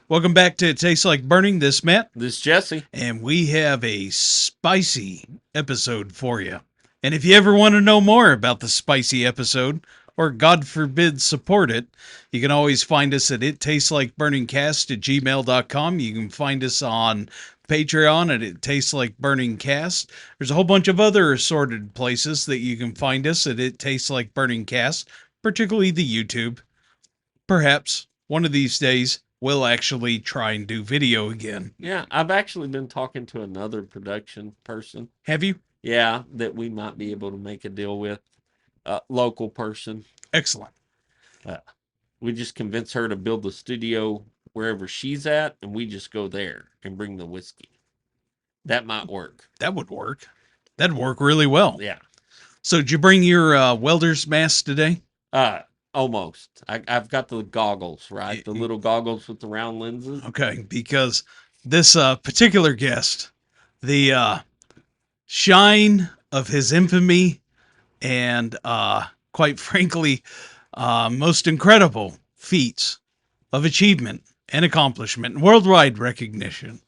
Welcome back to It Tastes Like Burning. This is Matt, This is Jesse. and we have a spicy episode for you. And if you ever want to know more about the spicy episode, or God forbid support it, you can always find us at ittasteslikeburningcast@gmail.com. You can find us on Patreon at It Tastes Like Burning Cast. There's a whole bunch of other assorted places that you can find us at It Tastes Like Burning Cast, particularly the YouTube. Perhaps one of these days we'll actually try and do video again. Yeah, I've actually been talking to another production person. Have you? Yeah, that we might be able to make a deal with. Local person. Excellent. We just convince her to build the studio wherever she's at, and we just go there and bring the whiskey. That might work. That would work. That'd work really well. Yeah. So did you bring your welder's mask today? Almost. I've got the goggles, right? The little goggles with the round lenses. Okay, because this particular guest, the shine of his infamy and quite frankly, most incredible feats of achievement and accomplishment and worldwide recognition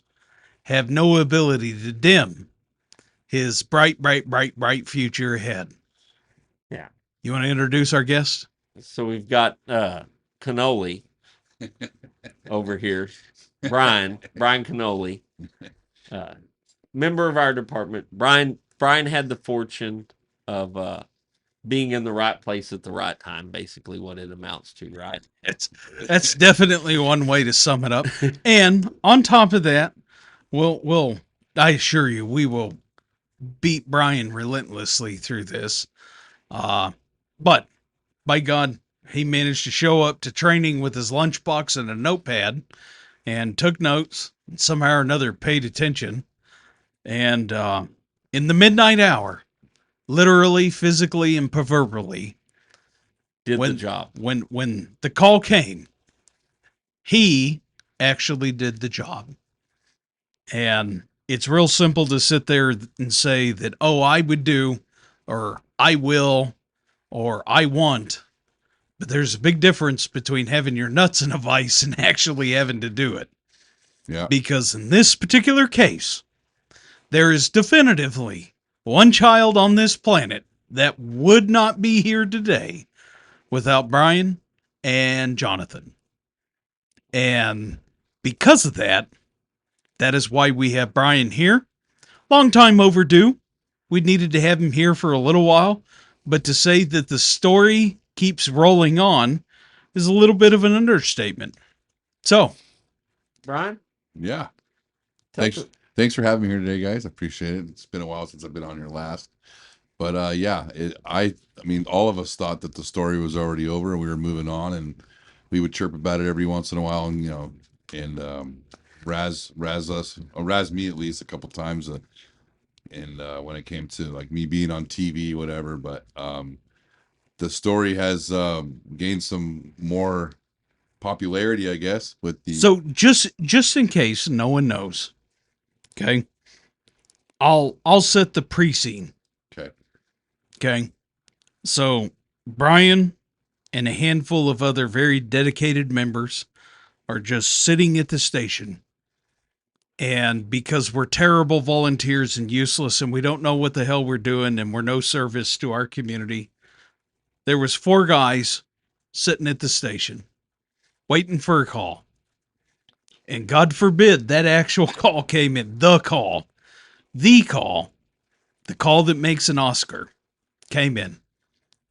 have no ability to dim his bright future ahead. Yeah. You want to introduce our guest? So we've got Cannoli over here. Brian Cannoli. Member of our department. Brian had the fortune of being in the right place at the right time, basically what it amounts to, right? That's definitely one way to sum it up. And on top of that, we'll I assure you, we will beat Brian relentlessly through this. But by God, he managed to show up to training with his lunchbox and a notepad and took notes, and somehow or another paid attention. And in the midnight hour, literally, physically, and proverbially, Did the job. When the call came, he actually did the job. And it's real simple to sit there and say that, oh, I would do, or I will, or I want. But there's a big difference between having your nuts in a vice and actually having to do it. Yeah. Because in this particular case, there is definitively one child on this planet that would not be here today without Brian and Jonathan. And because of that, that is why we have Brian here. Long time overdue. We needed to have him here for a little while. But to say that the story keeps rolling on is a little bit of an understatement. So, Brian? Yeah. Thanks for having me here today, guys. I appreciate it. It's been a while since I've been on here last. But I mean, all of us thought that the story was already over and we were moving on, and we would chirp about it every once in a while, and razz me at least a couple times. And when it came to like me being on TV, whatever, but the story has gained some more popularity, I guess. So just in case no one knows, okay, I'll set the pre-scene. Okay. So Brian and a handful of other very dedicated members are just sitting at the station. And because we're terrible volunteers and useless and we don't know what the hell we're doing and we're no service to our community, there was 4 guys sitting at the station waiting for a call. And God forbid that actual call came in. The call that makes an Oscar came in.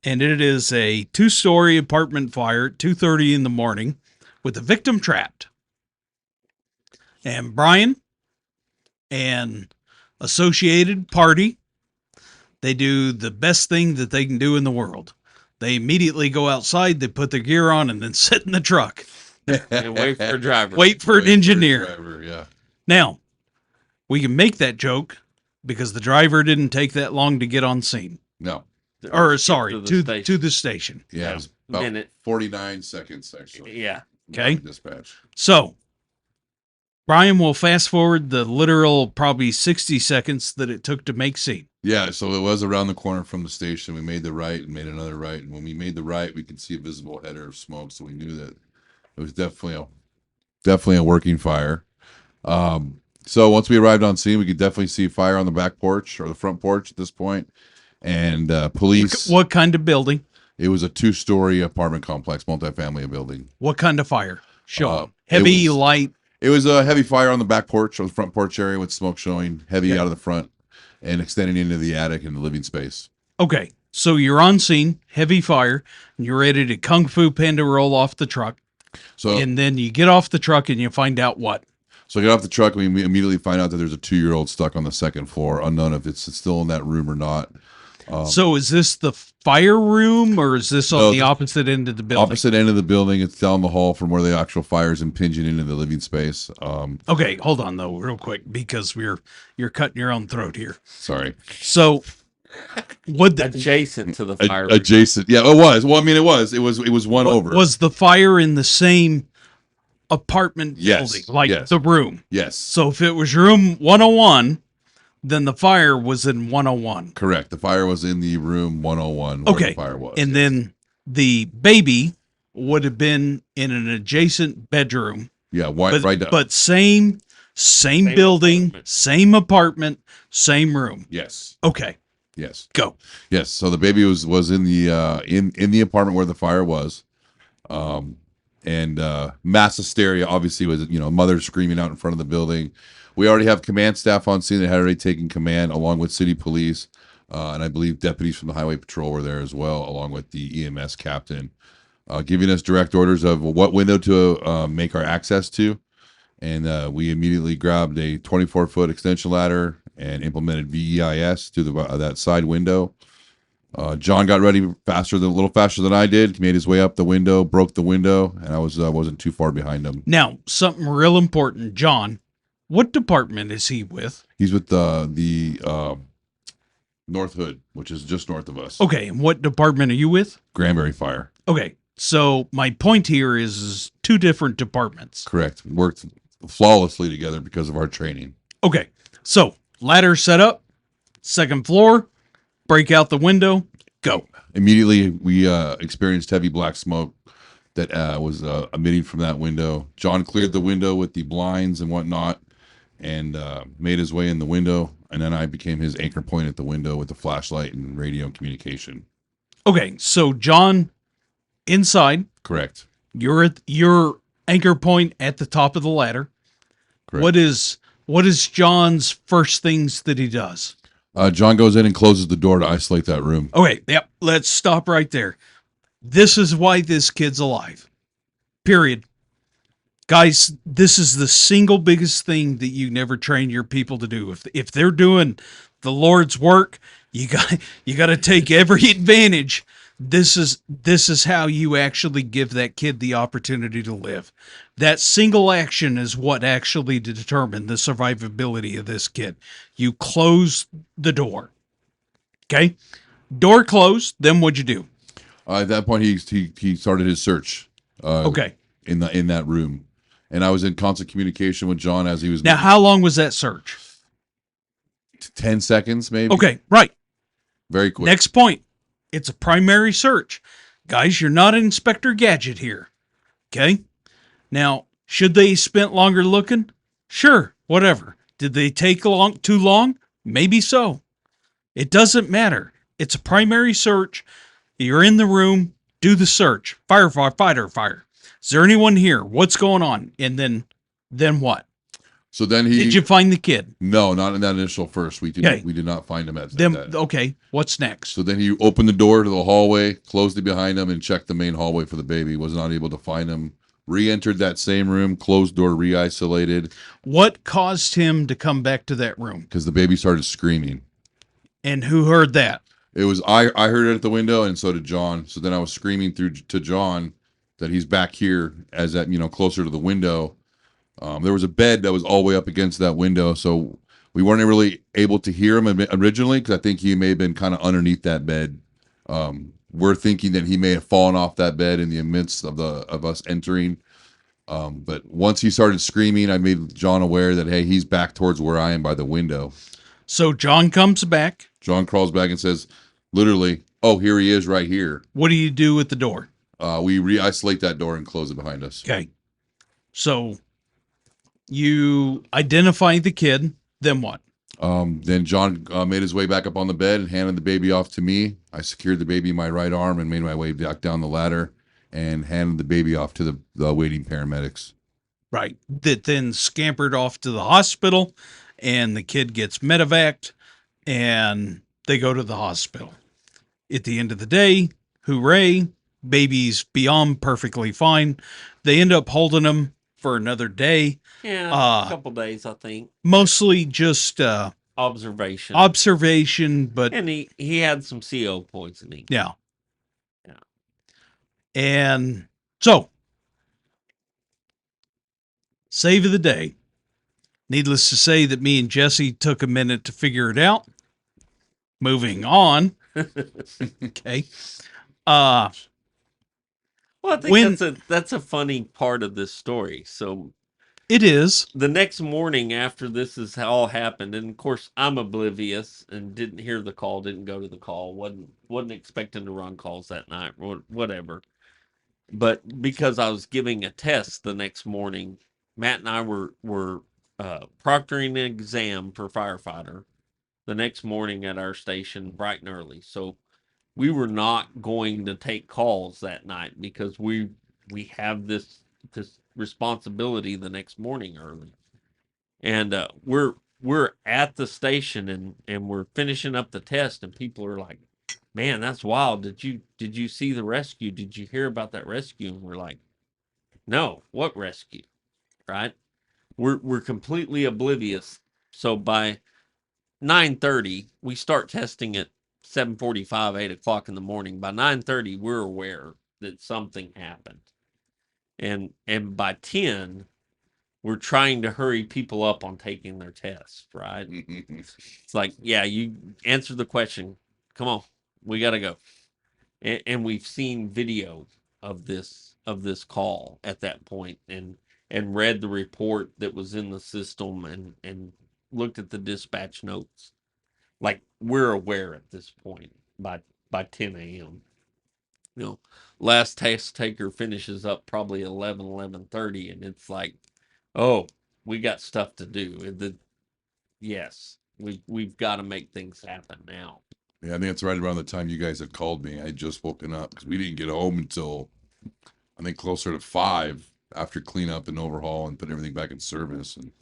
And it is a 2-story apartment fire at 2:30 in the morning with the victim trapped. And Brian and Associated Party, they do the best thing that they can do in the world. They immediately go outside, they put their gear on, and then sit in the truck. And wait for a driver. Wait for an engineer. Driver, yeah. Now, we can make that joke because the driver didn't take that long to get on scene. No. Or, sorry, to the station. Yeah, it was about Minute. 49 seconds, actually. Yeah. Okay. Dispatch. So, Brian will fast forward the literal probably 60 seconds that it took to make scene. Yeah, so it was around the corner from the station. We made the right and made another right. And when we made the right, we could see a visible header of smoke. So we knew that it was definitely definitely a working fire. So once we arrived on scene, we could definitely see fire on the back porch or the front porch at this point. And police. What kind of building? It was a 2-story apartment complex, multifamily building. What kind of fire? Show heavy, light. It was a heavy fire on the back porch or the front porch area with smoke showing heavy out of the front and extending into the attic and the living space. Okay, so you're on scene, heavy fire, and you're ready to Kung Fu Panda roll off the truck. So, and then you get off the truck and you find out what? So I get off the truck and we immediately find out that there's a 2-year-old stuck on the second floor, unknown if it's still in that room or not. So is this the fire room or is this on the opposite end of the building? Opposite end of the building. It's down the hall from where the actual fire is impinging into the living space. Okay, hold on though, real quick, because you're cutting your own throat here. Sorry. So adjacent to the fire. Adjacent. Yeah, it was. Well, I mean, it was one over. Was the fire in the same apartment building? Like the room? Yes. So if it was room 101, then the fire was in 101. Correct. The fire was in the room 101 where the fire was. And then the baby would have been in an adjacent bedroom. Yeah, right down. But same building, apartment. Same apartment, same room. Yes. Okay. Yes. Go. Yes. So the baby was in the in the apartment where the fire was. And mass hysteria obviously was, mother screaming out in front of the building. We already have command staff on scene that had already taken command, along with city police, and I believe deputies from the highway patrol were there as well, along with the EMS captain, giving us direct orders of what window to make our access to. And we immediately grabbed a 24-foot extension ladder and implemented VEIS to that side window. John got ready a little faster than I did. He made his way up the window, broke the window, and I wasn't too far behind him. Now, something real important, John. What department is he with? He's with the North Hood, which is just north of us. Okay, and what department are you with? Granbury Fire. Okay, so my point here is 2 different departments. Correct. Worked flawlessly together because of our training. Okay, so ladder set up, 2nd floor, break out the window, go. Immediately, we experienced heavy black smoke that was emitting from that window. John cleared the window with the blinds and whatnot and made his way in the window. And then I became his anchor point at the window with the flashlight and radio communication. Okay, so John, inside. Correct. You're at your anchor point at the top of the ladder. Correct. What is John's first things that he does? John goes in and closes the door to isolate that room. Okay, yep. Let's stop right there. This is why this kid's alive. Period. Guys, this is the single biggest thing that you never train your people to do. If they're doing the Lord's work, you got to take every advantage. This is how you actually give that kid the opportunity to live. That single action is what actually determined the survivability of this kid. You close the door. Okay? Door closed, then what'd you do? At that point, he started his search. Okay. In that room, and I was in constant communication with John as he was. Now, how long was that search? 10 seconds, maybe. Okay, right. Very quick. Next point. It's a primary search. Guys, you're not Inspector Gadget here. Okay? Now, should they spent longer looking? Sure, whatever. Did they take too long? Maybe so. It doesn't matter. It's a primary search. You're in the room. Do the search. Firefighter, fire. Is there anyone here? What's going on? And then what? So then did you find the kid? No, not in that initial first. We did not find him at that. Okay, what's next? So then he opened the door to the hallway, closed it behind him, and checked the main hallway for the baby. Was not able to find him. Re-entered that same room, closed door, re-isolated. What caused him to come back to that room? Because the baby started screaming. And who heard that? It was I heard it at the window, and so did John. So then I was screaming through to John that he's back here as that, closer to the window. There was a bed that was all the way up against that window, so we weren't really able to hear him originally because I think he may have been kind of underneath that bed. We're thinking that he may have fallen off that bed in the midst of us entering. But once he started screaming, I made John aware that, hey, he's back towards where I am by the window. So John comes back. John crawls back and says, literally, oh, here he is right here. What do you do with the door? We re-isolate that door and close it behind us. Okay. So You identify the kid. Then what? Then John made his way back up on the bed and handed the baby off to me. I secured the baby in my right arm and made my way back down the ladder and handed the baby off to the waiting paramedics. Right. That then scampered off to the hospital, and the kid gets medevaced, and they go to the hospital. At the end of the day, hooray, baby's beyond perfectly fine. They end up holding him for another day. Yeah, a couple days, I think. Mostly just observation, but and he had some CO poisoning. Yeah. And so, save of the day. Needless to say that me and Jesse took a minute to figure it out. Moving on. Okay. Well, I think that's a funny part of this story. So it is. The next morning after this has all happened, and of course I'm oblivious and didn't hear the call, didn't go to the call, wasn't expecting to run calls that night, whatever. But because I was giving a test the next morning, Matt and I were proctoring an exam for firefighter the next morning at our station bright and early. So we were not going to take calls that night because we have this responsibility the next morning early. And we're at the station and we're finishing up the test, and people are like, "Man, that's wild. Did you see the rescue? Did you hear about that rescue?" And we're like, "No, what rescue?" Right? We're completely oblivious. So by 9:30, we start testing at 7:45, 8 o'clock in the morning. By 9:30, we're aware that something happened. And by 10, we're trying to hurry people up on taking their tests, right? It's like, yeah, you answer the question. Come on, we got to go. And we've seen video of this call at that point, and read the report that was in the system, and looked at the dispatch notes. Like, we're aware at this point by 10 a.m. You know, last test taker finishes up probably 11:30, and it's like, oh, we got stuff to do. Yes, we've got to make things happen now. Yeah, I think it's right around the time you guys had called me. I had just woken up because we didn't get home until, I think, closer to 5 after cleanup and overhaul and put everything back in service. And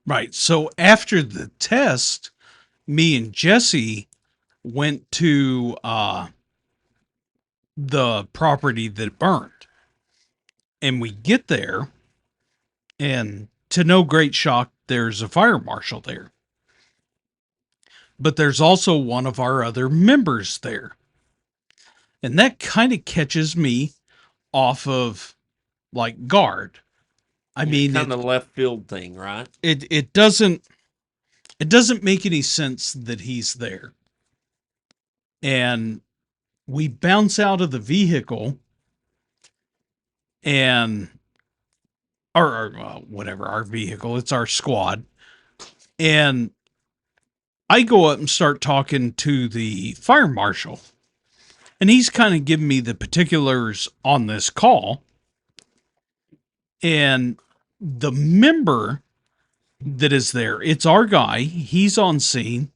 right. So after the test, me and Jesse went to the property that burned. And we get there, and to no great shock, there's a fire marshal there. But there's also one of our other members there. And that kind of catches me off of, like, guard. I mean, kind of left field thing, right? It doesn't make any sense that he's there. And we bounce out of the vehicle, and or whatever, our vehicle, it's our squad. And I go up and start talking to the fire marshal, and he's kind of giving me the particulars on this call. And the member that is there, it's our guy. He's on scene,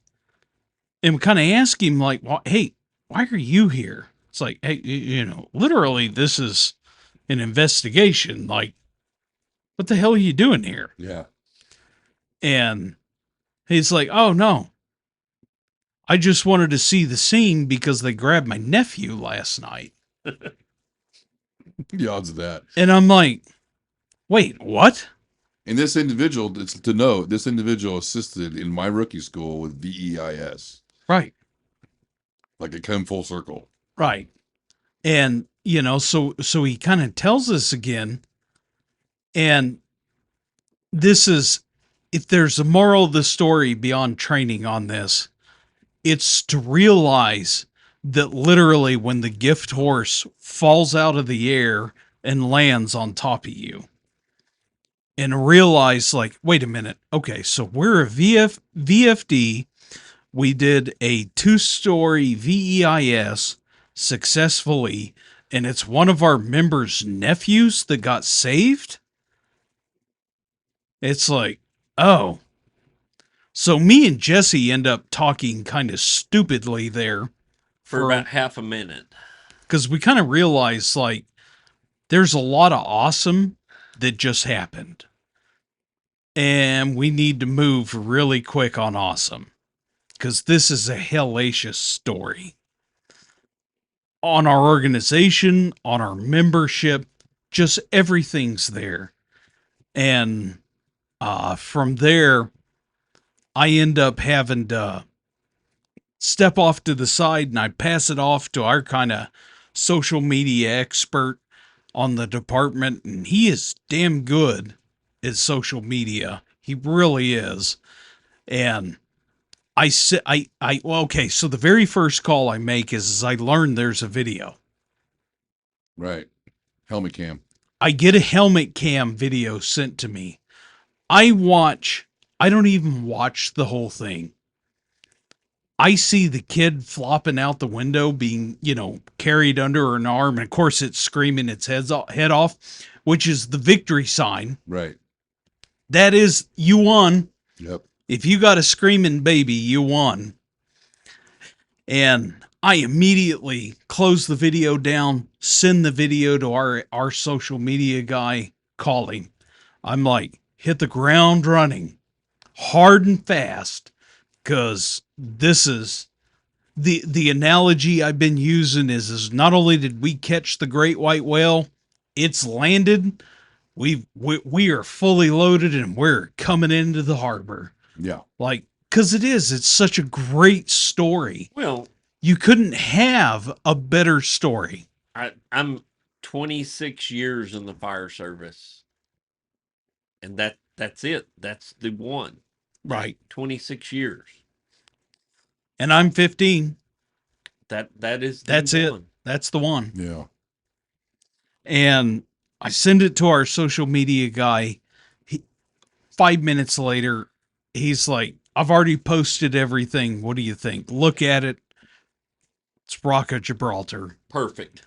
and we kind of ask him, like, well, hey, why are you here? It's like, hey, literally, this is an investigation. Like, what the hell are you doing here? Yeah. And he's like, oh, no, I just wanted to see the scene because they grabbed my nephew last night. The odds of that. And I'm like, wait, what? And this individual, it's to know, this individual assisted in my rookie school with VEIS. Right. Like, it came full circle. Right. And, so he kind of tells us again, and this is, if there's a moral of the story beyond training on this, it's to realize that literally when the gift horse falls out of the air and lands on top of you, and realize, like, wait a minute. Okay, so we're a VFD. We did a 2-story VEIS successfully, and it's one of our members' nephews that got saved. It's like, oh. So me and Jesse end up talking kind of stupidly there for about half a minute. Because we kind of realized, like, there's a lot of awesome that just happened. And we need to move really quick on awesome. Because this is a hellacious story. On our organization, on our membership, just everything's there. And from there, I end up having to step off to the side and I pass it off to our kind of social media expert on the department. And he is damn good at social media. He really is. And okay, so the very first call I make is I learn there's a video. Right. Helmet cam. I get a helmet cam video sent to me. I don't even watch the whole thing. I see the kid flopping out the window being, carried under an arm. And of course it's screaming its head off, which is the victory sign. Right. That is, you won. Yep. If you got a screaming baby, you won. And I immediately close the video down, send the video to our social media guy, call him. I'm like, hit the ground running, hard and fast, because this is the analogy I've been using is not only did we catch the great white whale, it's landed. We are fully loaded and we're coming into the harbor. Yeah. Like, because it's such a great story. Well, you couldn't have a better story. I'm 26 years in the fire service. And that's it. That's the one. Right. 26 years. And I'm 15. That's it. That's the one. Yeah. And I send it to our social media guy. 5 minutes later, he's like, I've already posted everything. What do you think? Look at it. It's Rock of Gibraltar. Perfect.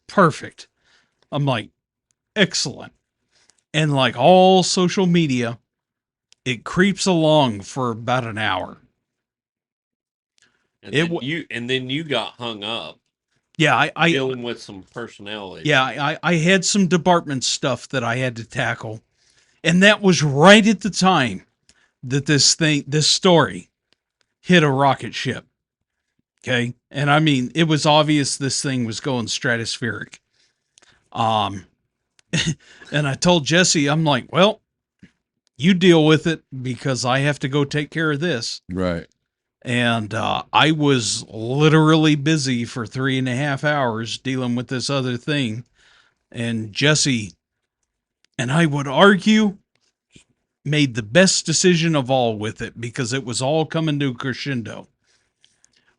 Perfect. I'm like, excellent. And like all social media, it creeps along for about an hour. And then you got hung up. Yeah, I dealing with some personnel issues. Yeah, I had some department stuff that I had to tackle. And that was right at the time that this story hit a rocket ship. Okay? And I mean, it was obvious this thing was going stratospheric. And I told Jesse, I'm like, well, you deal with it because I have to go take care of this. Right. And I was literally busy for 3.5 hours dealing with this other thing. And Jesse, and I would argue, made the best decision of all with it because it was all coming to a crescendo.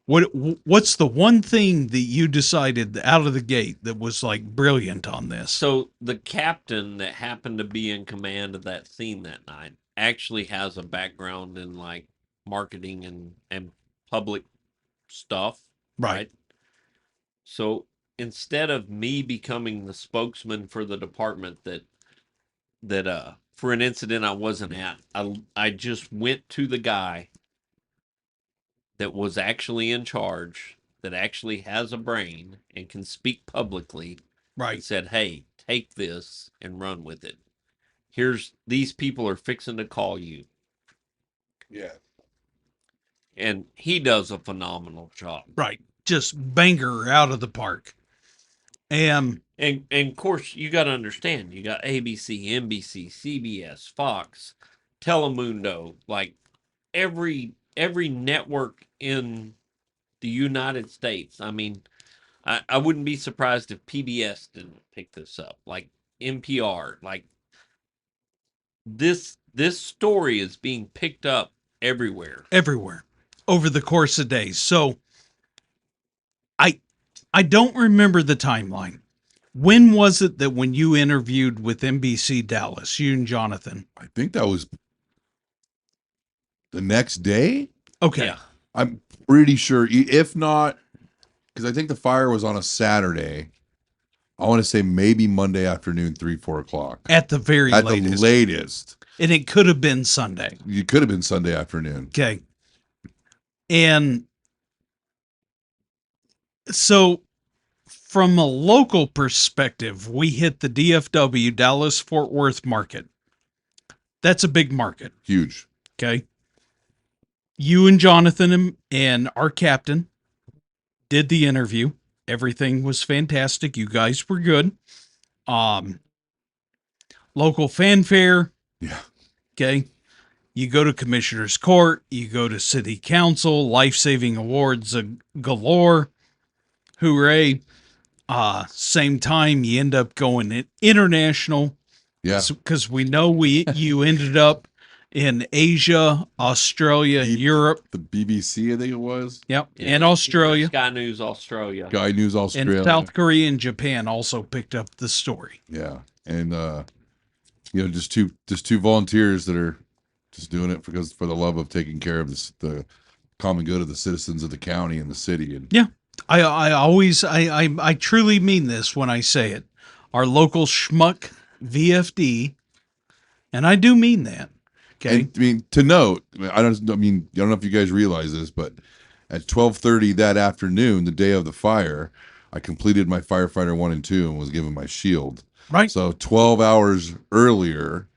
What's the one thing that you decided out of the gate that was like brilliant on this? So the captain that happened to be in command of that scene that night actually has a background in like marketing and public stuff. Right. So instead of me becoming the spokesman for the department that for an incident I wasn't at, I just went to the guy that was actually in charge, that actually has a brain and can speak publicly. Right. And said, hey, take this and run with it. These people are fixing to call you. Yeah. And he does a phenomenal job. Right. Just banger out of the park. And of course, you got to understand, you got ABC, NBC, CBS, Fox, Telemundo, like every network in the United States. I mean, I wouldn't be surprised if PBS didn't pick this up, like NPR, like this story is being picked up everywhere Over the course of days. So I don't remember the timeline. When was it that when you interviewed with NBC Dallas, you and Jonathan? I think that was the next day. Okay. Yeah. I'm pretty sure, if not, because I think the fire was on a Saturday. I want to say maybe Monday afternoon, 3-4 o'clock. At the very At latest. the latest. And it could have been Sunday. You could have been Sunday afternoon. Okay. And so from a local perspective, we hit the DFW, Dallas Fort Worth market. That's a big market. Huge. Okay. You and Jonathan and our captain did the interview. Everything was fantastic. You guys were good. Local fanfare. Yeah. Okay. You go to commissioner's court, you go to city council, life-saving awards galore. Hooray. Same time you end up going international. Yeah. Because we know you ended up in Asia, Australia, Europe. The BBC, I think it was. Yep. Yeah. And Australia. Sky News Australia. Sky News Australia. And South Korea and Japan also picked up the story. Yeah. And just two volunteers that are just doing it for the love of taking care of the common good of the citizens of the county and the city. And yeah, I truly mean this when I say it. Our local schmuck VFD, and I do mean that. Okay. And, I mean, to note, I don't know if you guys realize this, but at 12:30 that afternoon, the day of the fire, I completed my firefighter 1 and 2 and was given my shield. Right. So 12 hours earlier,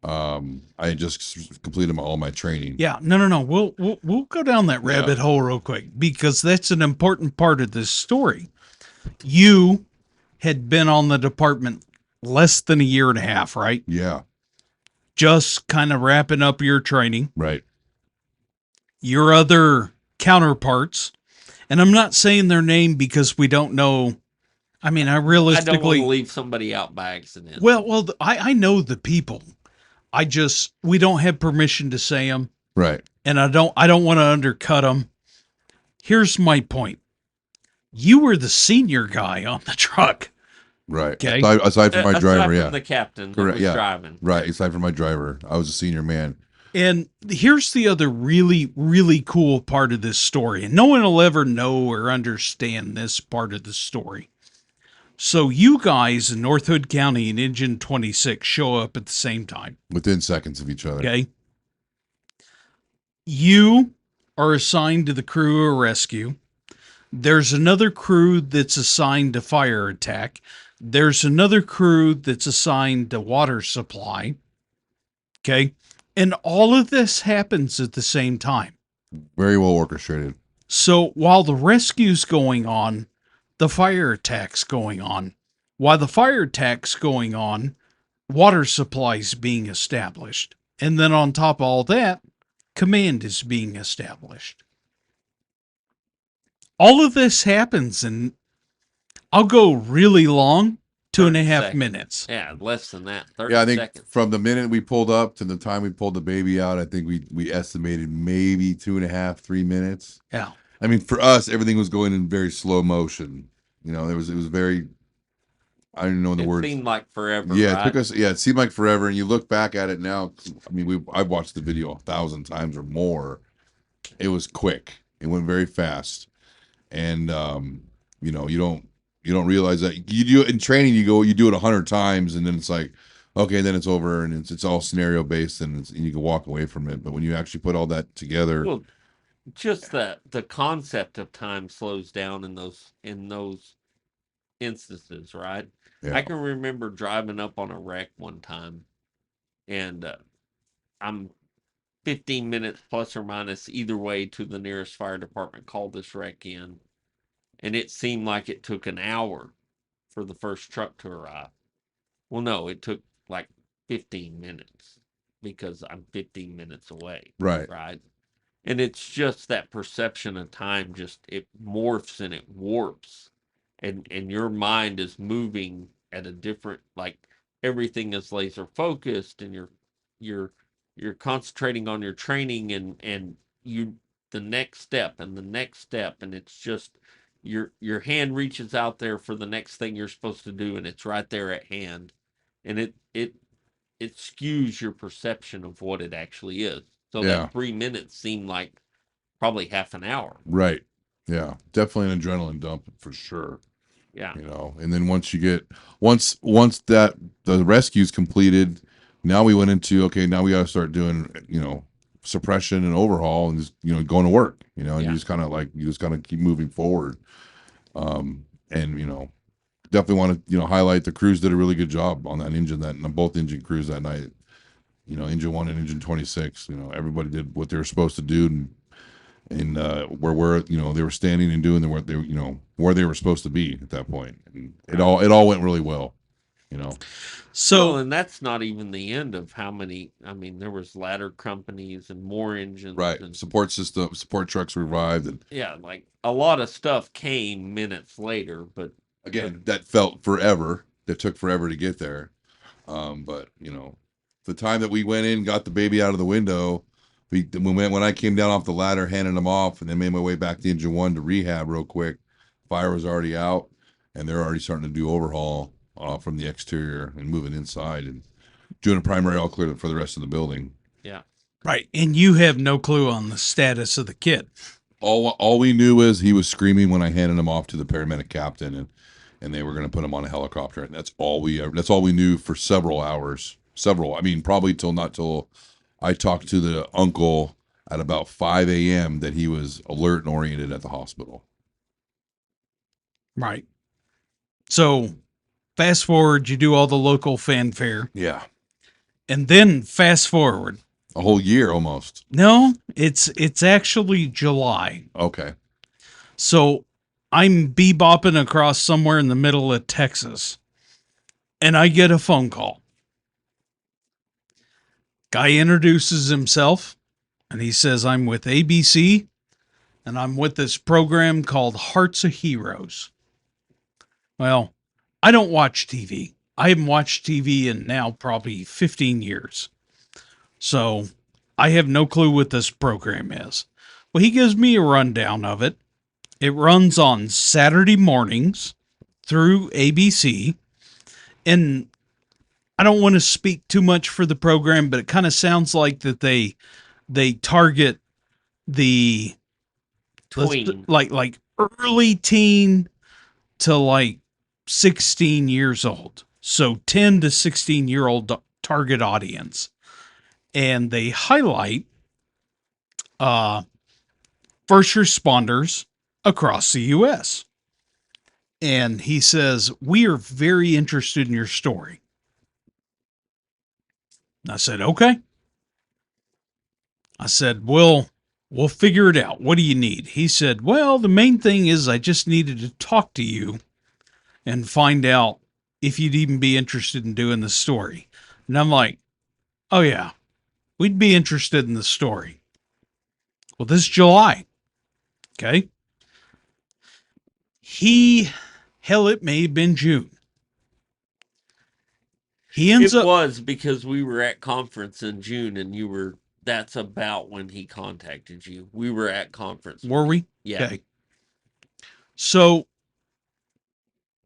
I just completed all my training. Yeah. No. We'll go down that rabbit hole real quick because that's an important part of this story. You had been on the department less than a year and a half, right? Yeah. Just kind of wrapping up your training. Right. Your other counterparts, and I'm not saying their name because we don't know. I mean, I realistically don't want to leave somebody out by accident. Well, I know the people. We don't have permission to say them. Right. And I don't want to undercut them. Here's my point. You were the senior guy on the truck. Right. Okay. Aside from my driver, from the captain that was driving. Right. Aside from my driver, I was a senior man. And here's the other really, really cool part of this story. And no one will ever know or understand this part of the story. So you guys in North Hood County and Engine 26 show up at the same time. Within seconds of each other. Okay. You are assigned to the crew of rescue. There's another crew that's assigned to fire attack. There's another crew that's assigned to water supply. Okay. And all of this happens at the same time. Very well orchestrated. So while the rescue's going on, the fire attack's going on. While the fire attack's going on, water supply's being established. And then on top of all that, command is being established. All of this happens, and I'll go really long, 2.5 minutes. Yeah, less than that. 30 seconds. I think from the minute we pulled up to the time we pulled the baby out, I think we estimated maybe 2.5, 3 minutes. Yeah. I mean, for us, everything was going in very slow motion. You know, it was very, I don't know the word. It seemed like forever. Yeah, right? it took us. Yeah, it seemed like forever. And you look back at it now. I mean, I've watched the video 1,000 times or more. It was quick. It went very fast. And you don't realize that you do it in training. You do it 100 times, and then it's like, okay, then it's over, and it's all scenario based, and you can walk away from it. But when you actually put all that together, well, just the concept of time slows down in those instances, right? yeah. I can remember driving up on a wreck one time, and I'm 15 minutes plus or minus either way to the nearest fire department, called this wreck in, and it seemed like it took an hour for the first truck to arrive. Well, no, it took like 15 minutes because I'm 15 minutes away. Right. Right. And it's just that perception of time, just it morphs and it warps, and your mind is moving at a different, like everything is laser focused, and you're concentrating on your training, and the next step and the next step, and it's just your hand reaches out there for the next thing you're supposed to do, and it's right there at hand, and it skews your perception of what it actually is. So that 3 minutes seemed like probably half an hour. Right. Yeah. Definitely an adrenaline dump for sure. Yeah. And then once that the rescue's completed, now we went into, okay, now we got to start doing, suppression and overhaul and just, going to work, and you just kind of keep moving forward. And, definitely want to, highlight the crews did a really good job on that engine, both engine crews that night, engine 1 and engine 26, everybody did what they were supposed to do. And where they were standing and doing what they where they were supposed to be at that point, and it all went really well, So, and that's not even the end of how many. I mean, there was ladder companies and more engines, right? And support trucks revived, and like a lot of stuff came minutes later. But again, that felt forever. That took forever to get there. But the time that we went in, got the baby out of the window. When I came down off the ladder, handed them off, and then made my way back to engine 1 to rehab real quick. Fire was already out, and they're already starting to do overhaul from the exterior and moving inside and doing a primary all clear for the rest of the building. Yeah, right. And you have no clue on the status of the kid. All we knew is he was screaming when I handed him off to the paramedic captain, and they were going to put him on a helicopter, and that's all we knew for several hours. I mean, probably not till I talked to the uncle at about 5 a.m. that he was alert and oriented at the hospital. Right. So fast forward, you do all the local fanfare. Yeah. And then fast forward. A whole year almost. No, it's actually July. Okay. So I'm bebopping across somewhere in the middle of Texas, and I get a phone call. Guy introduces himself, and he says, I'm with ABC, and I'm with this program called Hearts of Heroes. Well, I don't watch TV. I haven't watched TV in now probably 15 years. So I have no clue what this program is. Well, he gives me a rundown of it. It runs on Saturday mornings through ABC, and I don't want to speak too much for the program, but it kind of sounds like that they target the tween, like early teen to like 16 years old. So 10 to 16-year-old target audience. And they highlight first responders across the U.S. And he says, we are very interested in your story. I said, okay. I said, we'll figure it out. What do you need? He said, well, the main thing is I just needed to talk to you and find out if you'd even be interested in doing the story. And I'm like, oh yeah, we'd be interested in the story. Well, this is July. Okay. It may have been June. It was because we were at conference in June, and that's about when he contacted you. We were at conference. Were we? Yeah. Okay. So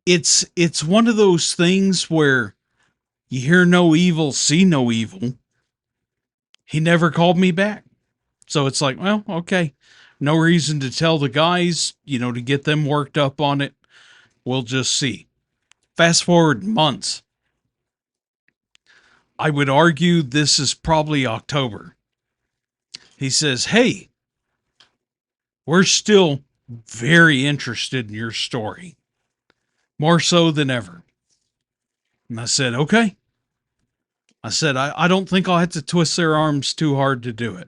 it's one of those things where you hear no evil, see no evil. He never called me back. So it's like, well, okay. No reason to tell the guys, to get them worked up on it. We'll just see. Fast forward months. I would argue this is probably October. He says, hey, we're still very interested in your story. More so than ever. And I said, okay. I said, I don't think I'll have to twist their arms too hard to do it.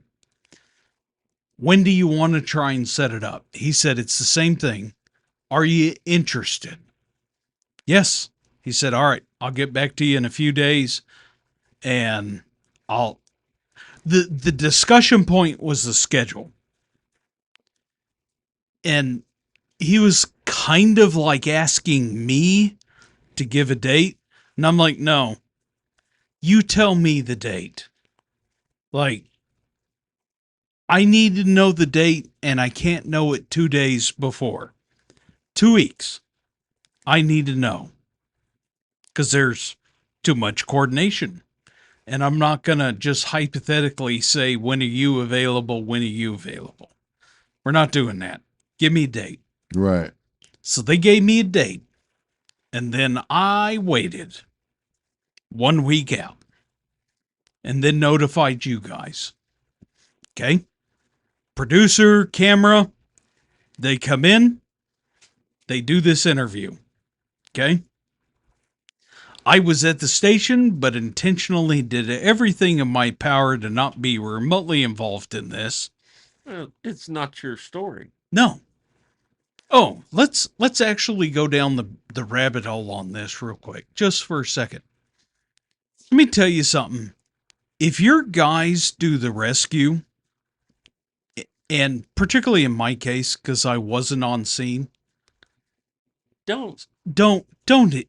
When do you want to try and set it up? He said, it's the same thing. Are you interested? Yes. He said, all right, I'll get back to you in a few days. And the discussion point was the schedule. And he was kind of like asking me to give a date. And I'm like, no, you tell me the date. Like, I need to know the date, and I can't know it 2 days before. 2 weeks. I need to know. Because there's too much coordination. And I'm not going to just hypothetically say, when are you available? When are you available? We're not doing that. Give me a date. Right. So they gave me a date. And then I waited 1 week out. and then notified you guys. Okay? Producer, camera, they come in, they do this interview. Okay? I was at the station, but intentionally did everything in my power to not be remotely involved in this. Well, it's not your story. No. Oh, let's actually go down the rabbit hole on this real quick, just for a second. Let me tell you something. If your guys do the rescue, and particularly in my case, because I wasn't on scene, Don't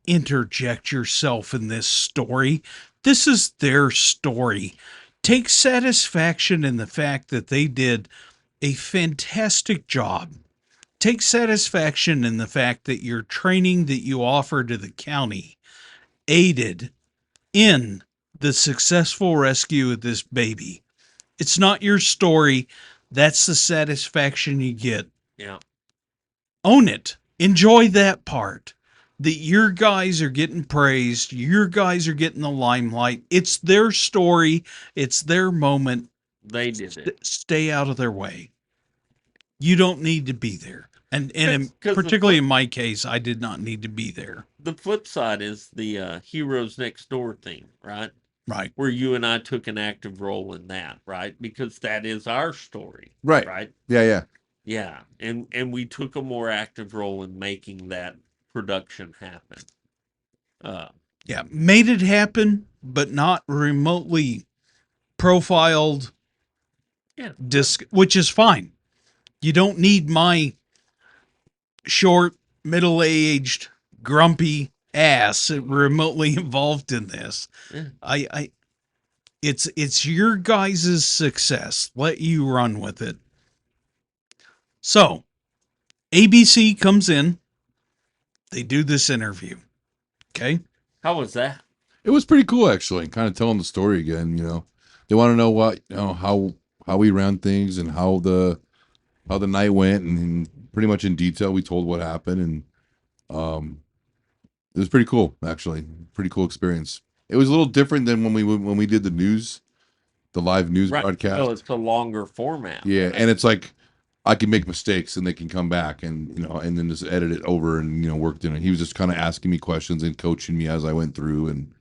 interject yourself in this story. This is their story. Take satisfaction in the fact that they did a fantastic job. Take satisfaction in the fact that your training that you offer to the county aided in the successful rescue of this baby. It's not your story. That's the satisfaction you get. Yeah. Own it. Enjoy that part. That your guys are getting praised. Your guys are getting the limelight. It's their story. It's their moment. They did it. Stay out of their way. You don't need to be there. And particularly in my case, I did not need to be there. The flip side is the Heroes Next Door thing, right? Right. Where you and I took an active role in that, right? Because that is our story. Right. Right? Yeah. Yeah. And we took a more active role in making that production happen. Yeah. Made it happen, but not remotely profiled. Yeah. Which is fine. You don't need my short, middle-aged, grumpy ass remotely involved in this. Yeah. It's your guys' success. Let you run with it. So, ABC comes in. They do this interview. Okay? How was that? It was pretty cool, actually. Kind of telling the story again. They want to know what, how we ran things and how the night went, and pretty much in detail we told what happened, and it was pretty cool, actually. Pretty cool experience. It was a little different than when we did the live news broadcast. Oh, it's a longer format. Yeah, and it's like I can make mistakes and they can come back and and then just edit it over and worked in it. He was just kind of asking me questions and coaching me as I went through, and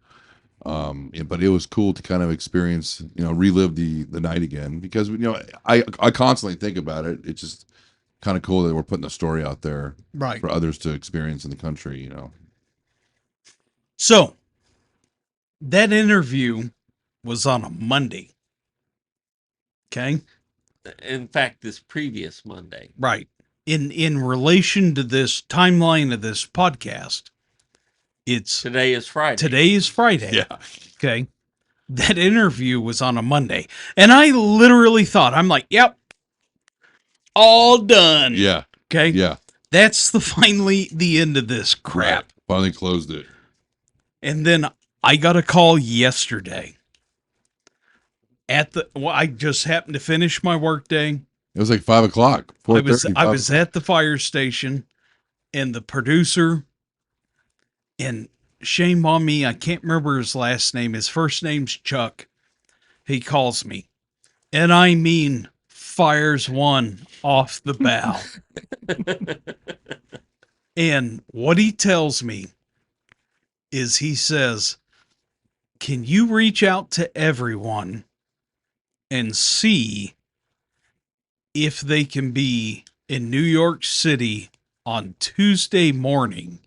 but it was cool to kind of experience, relive the night again, because I constantly think about it. It's just kind of cool that we're putting a story out there for others to experience in the country. So that interview was on a Monday. Okay. In fact, this previous Monday. Right. In relation to this timeline of this podcast, today is Friday. Today is Friday. Yeah. Okay. That interview was on a Monday. And I literally thought, I'm like, yep, all done. Yeah. Okay. Yeah. That's finally the end of this crap. Right. Finally closed it. And then I got a call yesterday I just happened to finish my work day. It was like 5 o'clock. I was at the fire station, and the producer, and shame on me, I can't remember his last name. His first name's Chuck. He calls me, and I mean fires one off the bow. And what he tells me is, he says, can you reach out to everyone and see if they can be in New York City on Tuesday morning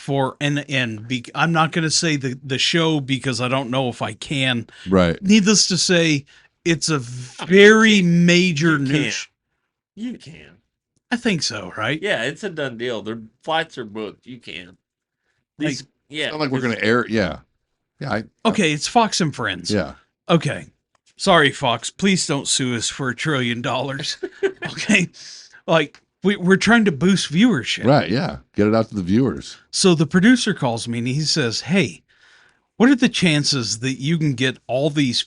I'm not going to say the show, because I don't know if I can. Right. Needless to say, it's a very major news. You can. I think so, right? Yeah, it's a done deal. Their flights are booked. You can. Yeah. It's not like we're going to air. Yeah. Yeah. Okay, it's Fox and Friends. Yeah. Okay. Sorry, Fox. Please don't sue us for $1 trillion. Okay. Like, we're trying to boost viewership. Right. Yeah. Get it out to the viewers. So the producer calls me and he says, hey, what are the chances that you can get all these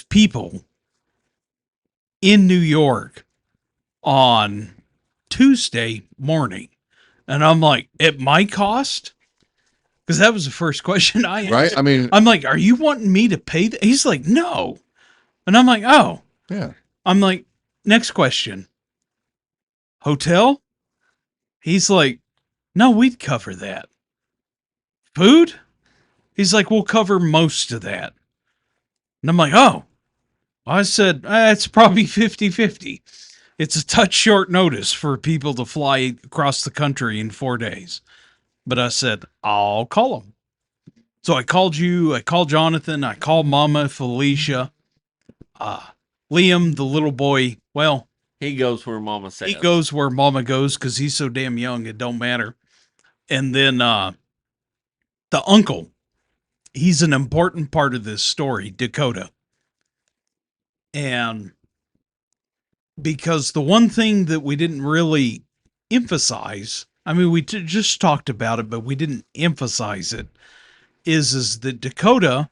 people in New York on Tuesday morning? And I'm like, at my cost? Because that was the first question I asked. Right? I mean, I'm like, are you wanting me to pay? He's like, no. And I'm like, oh. yeah. I'm like, next question. Hotel? He's like, no, we'd cover that. Food? He's like, we'll cover most of that. And I'm like, oh. I said, it's probably 50-50. It's a touch short notice for people to fly across the country in 4 days. But I said, I'll call him. So I called you, I called Jonathan, I called Mama, Felicia, Liam, the little boy. Well, He goes where Mama says. he goes where Mama goes because he's so damn young, it don't matter. And then the uncle, he's an important part of this story, Dakota. And because the one thing that we didn't really emphasize, I mean, we just talked about it, but we didn't emphasize it, is that Dakota,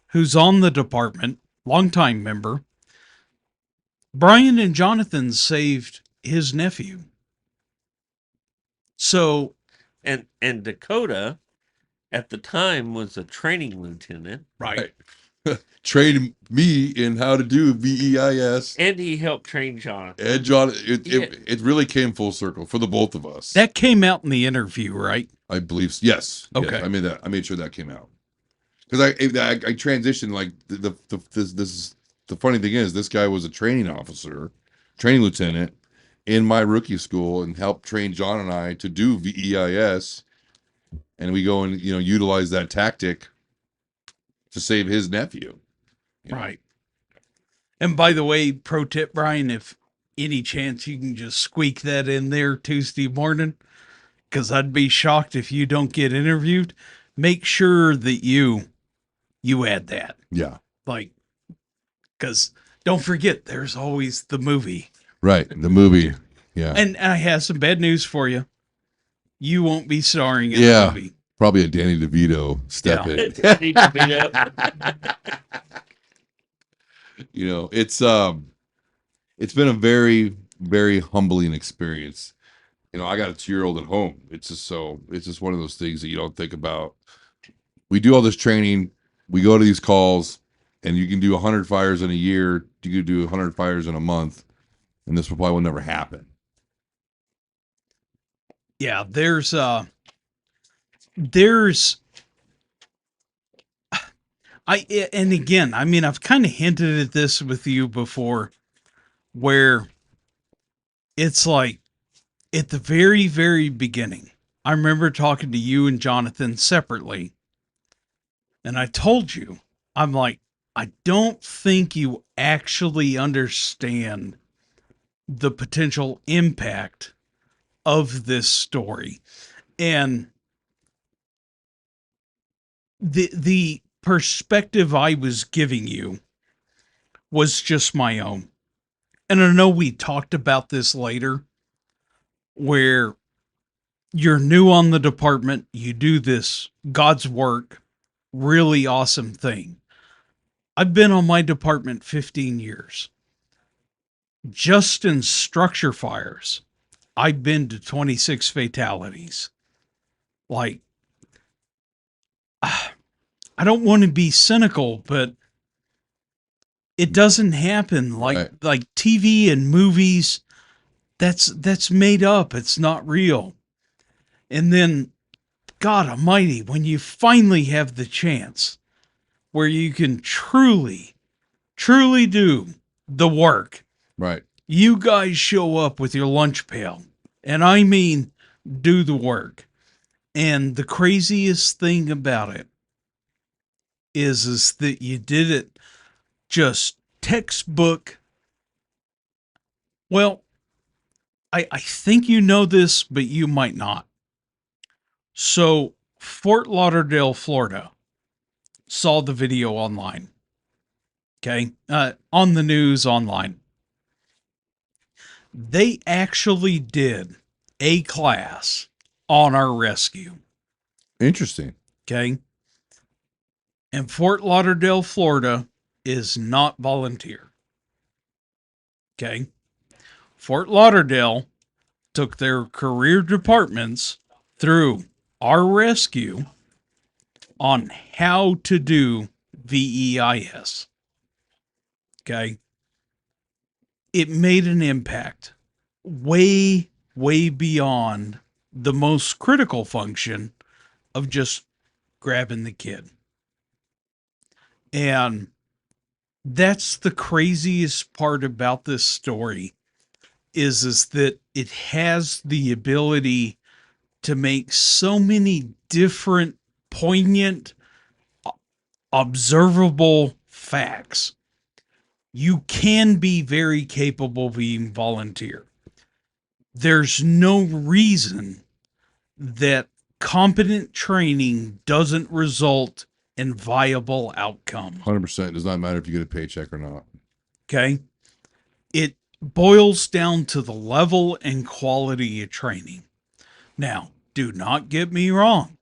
who's on the department, longtime member, Brian and Jonathan saved his nephew. So, and Dakota at the time was a training lieutenant. right. Trained me in how to do VEIS. And he helped train Jonathan. And John, it really came full circle for the both of us. That came out in the interview, right? I believe, yes. Okay. Yes, I made sure that came out. Because I transitioned, like, the funny thing is, this guy was a training lieutenant in my rookie school and helped train John and I to do VEIS. And we go and, utilize that tactic to save his nephew. Right. And by the way, pro tip, Brian, if any chance you can just squeak that in there Tuesday morning, because I'd be shocked if you don't get interviewed. Make sure that you add that. Yeah. Like, because don't forget, there's always the movie. Right. The movie. Yeah. And I have some bad news for you. You won't be starring in the movie. Probably a Danny DeVito step in. Danny DeVito. It's been a very, very humbling experience. I got a 2-year-old at home. It's just one of those things that you don't think about. We do all this training. We go to these calls, and you can do 100 fires in a year. You could do 100 fires in a month, and this probably will never happen. Yeah, there's and again, I mean, I've kind of hinted at this with you before, where it's like at the very, very beginning, I remember talking to you and Jonathan separately, and I told you, I'm like, I don't think you actually understand the potential impact of this story. And the perspective I was giving you was just my own. And I know we talked about this later, where you're new on the department, you do this God's work, really awesome thing. I've been on my department 15 years. Just in structure fires, I've been to 26 fatalities. Like, I don't want to be cynical, but it doesn't happen like TV and movies. That's made up. It's not real. And then, God Almighty, when you finally have the chance where you can truly, truly do the work. Right. You guys show up with your lunch pail, and I mean, do the work. And the craziest thing about it is that you did it just textbook. Well, I think you know this, but you might not. So Fort Lauderdale, Florida, saw the video online. Okay. On the news online. They actually did a class on our rescue. Interesting. Okay. And Fort Lauderdale, Florida is not volunteer. Okay. Fort Lauderdale took their career departments through our rescue on how to do VEIS. Okay. It made an impact way, way beyond the most critical function of just grabbing the kid. And that's the craziest part about this story is that it has the ability to make so many different poignant observable facts. You can be very capable being volunteer. There's no reason that competent training doesn't result in viable outcomes. 100%. It does not matter if you get a paycheck or not. Okay. It boils down to the level and quality of training. Now, do not get me wrong.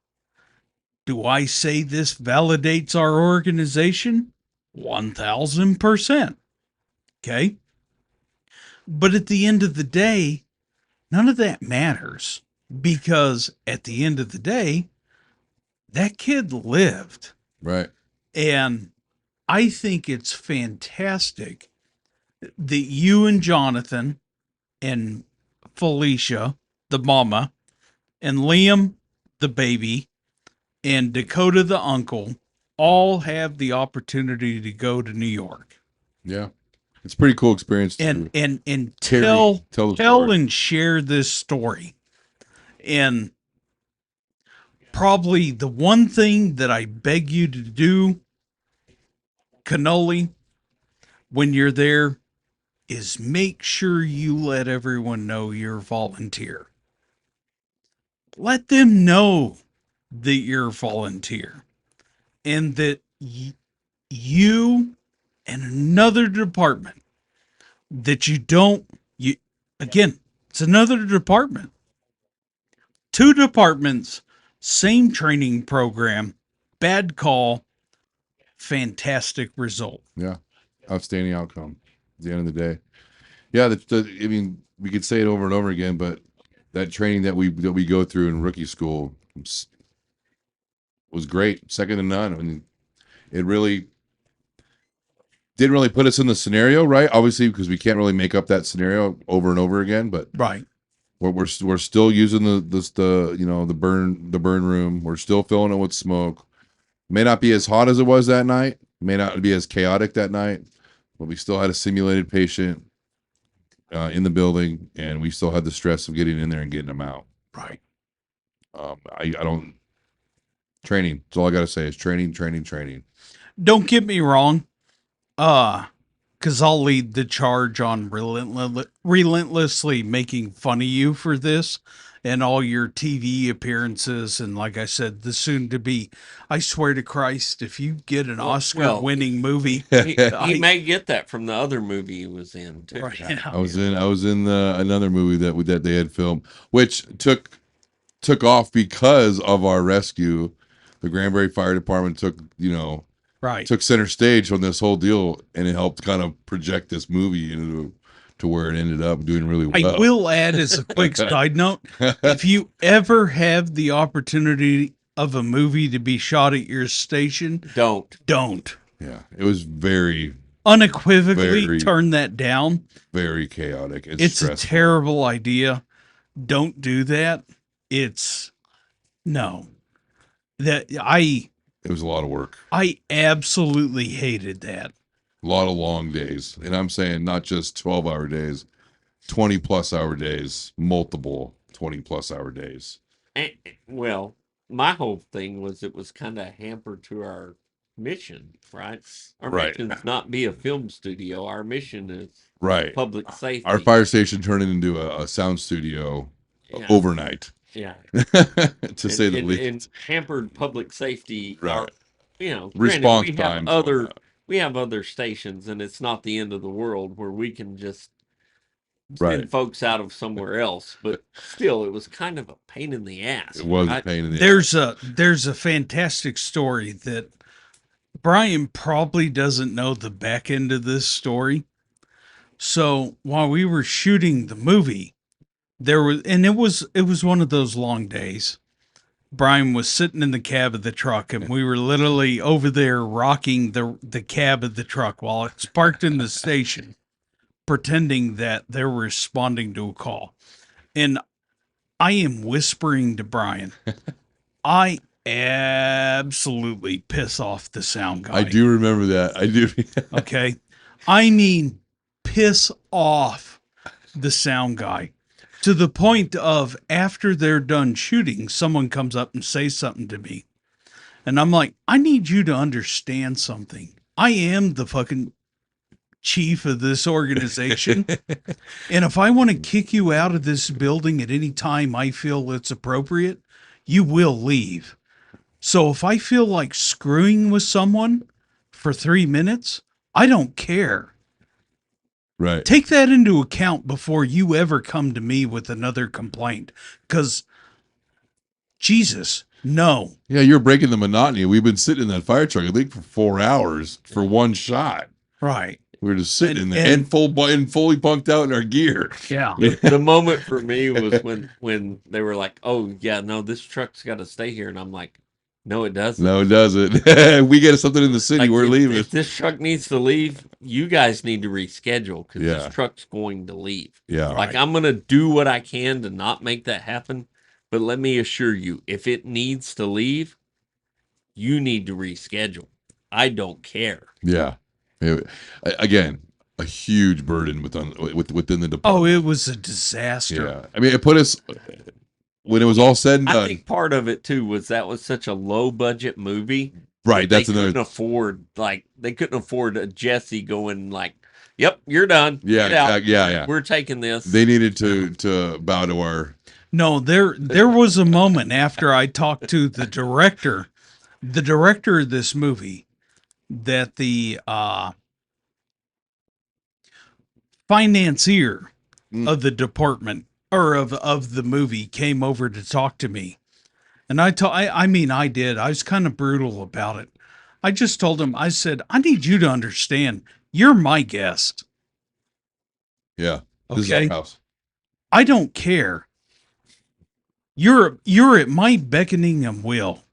Do I say this validates our organization? 1000%. Okay. But at the end of the day, none of that matters, because at the end of the day, that kid lived. Right. And I think it's fantastic that you and Jonathan and Felicia, the mama, and Liam, the baby, and Dakota, the uncle, all have the opportunity to go to New York. Yeah. It's a pretty cool experience and tell and share this story. And probably the one thing that I beg you to do, Cannoli, when you're there, is make sure you let everyone know you're a volunteer. Let them know that you're a volunteer and that you and another department that again, it's another department. 2 departments, same training program, bad call, fantastic result. Yeah. Outstanding outcome at the end of the day. Yeah. I mean, we could say it over and over again, but that training that we go through in rookie school was great. Second to none. I mean, it really didn't really put us in the scenario, right? Obviously, because we can't really make up that scenario over and over again, but right. We're still using the burn room. We're still filling it with smoke. May not be as hot as it was that night. May not be as chaotic that night, but we still had a simulated patient in the building, and we still had the stress of getting in there and getting them out. Right. I don't training. That's all I got to say is training. Don't get me wrong. Because I'll lead the charge on relentlessly making fun of you for this and all your TV appearances. And like I said, the soon to be, I swear to Christ, if you get an Oscar winning movie, he may get that from the other movie he was in too. Right, yeah. I was in another movie that they had filmed, which took off because of our rescue. The Granbury Fire Department took center stage on this whole deal, and it helped kind of project this movie to where it ended up doing really well. I will add as a quick side note, if you ever have the opportunity of a movie to be shot at your station, don't. Yeah, it was very unequivocally turn that down. Very chaotic. It's stressful. A terrible idea. Don't do that. It was a lot of work. I absolutely hated that. A lot of long days. And I'm saying not just 12-hour days, 20-plus hour days, multiple 20-plus hour days. And, well, my whole thing was it was kind of hampered to our mission, right? Our mission is not be a film studio. Our mission is public safety. Our fire station turned into a sound studio overnight. Yeah. To say the least. And hampered public safety. Right. Response times. We have other stations, and it's not the end of the world where we can just send folks out of somewhere else. But still, it was kind of a pain in the ass. It was a pain in the ass. There's a fantastic story that Brian probably doesn't know the back end of this story. So while we were shooting the movie, it was one of those long days, Brian was sitting in the cab of the truck, and we were literally over there rocking the cab of the truck while it's parked in the station, pretending that they're responding to a call. And I am whispering to Brian, I absolutely piss off the sound guy. I do remember that. I do. Okay. I mean, piss off the sound guy to the point of after they're done shooting, someone comes up and says something to me. And I'm like, I need you to understand something. I am the fucking chief of this organization. And if I want to kick you out of this building at any time I feel it's appropriate, you will leave. So if I feel like screwing with someone for 3 minutes, I don't care. Right. Take that into account before you ever come to me with another complaint. Because, Jesus, no. Yeah, you're breaking the monotony. We've been sitting in that fire truck, I think, for 4 hours for one shot. Right. We were just sitting in there and fully punked out in our gear. Yeah. The moment for me was when they were like, "Oh yeah, no, this truck's got to stay here," and I'm like, "No, it doesn't. No, it doesn't. We get something in the city, Like, we're leaving." If this truck needs to leave, you guys need to reschedule because Yeah. this truck's going to leave. Yeah. Like, I'm gonna do what I can to not make that happen, but let me assure you, if it needs to leave, you need to reschedule. I don't care. Yeah. Again, a huge burden within the department. Oh, it was a disaster. Yeah. I mean, it put us, when it was all said and done. I think part of it too was that was such a low budget movie. Right. That's another. They couldn't afford a Jesse going like, "Yep, you're done. Yeah. Get out. Yeah. We're taking this." They needed to bow to our. No, there was a moment after I talked to the director of this movie, that the financier of the department or of the movie came over to talk to me. And I did. I was kind of brutal about it. I just told him, I said, I need you to understand, you're my guest. Yeah. This Okay. is our house. I don't care. You're at my beckoning and will.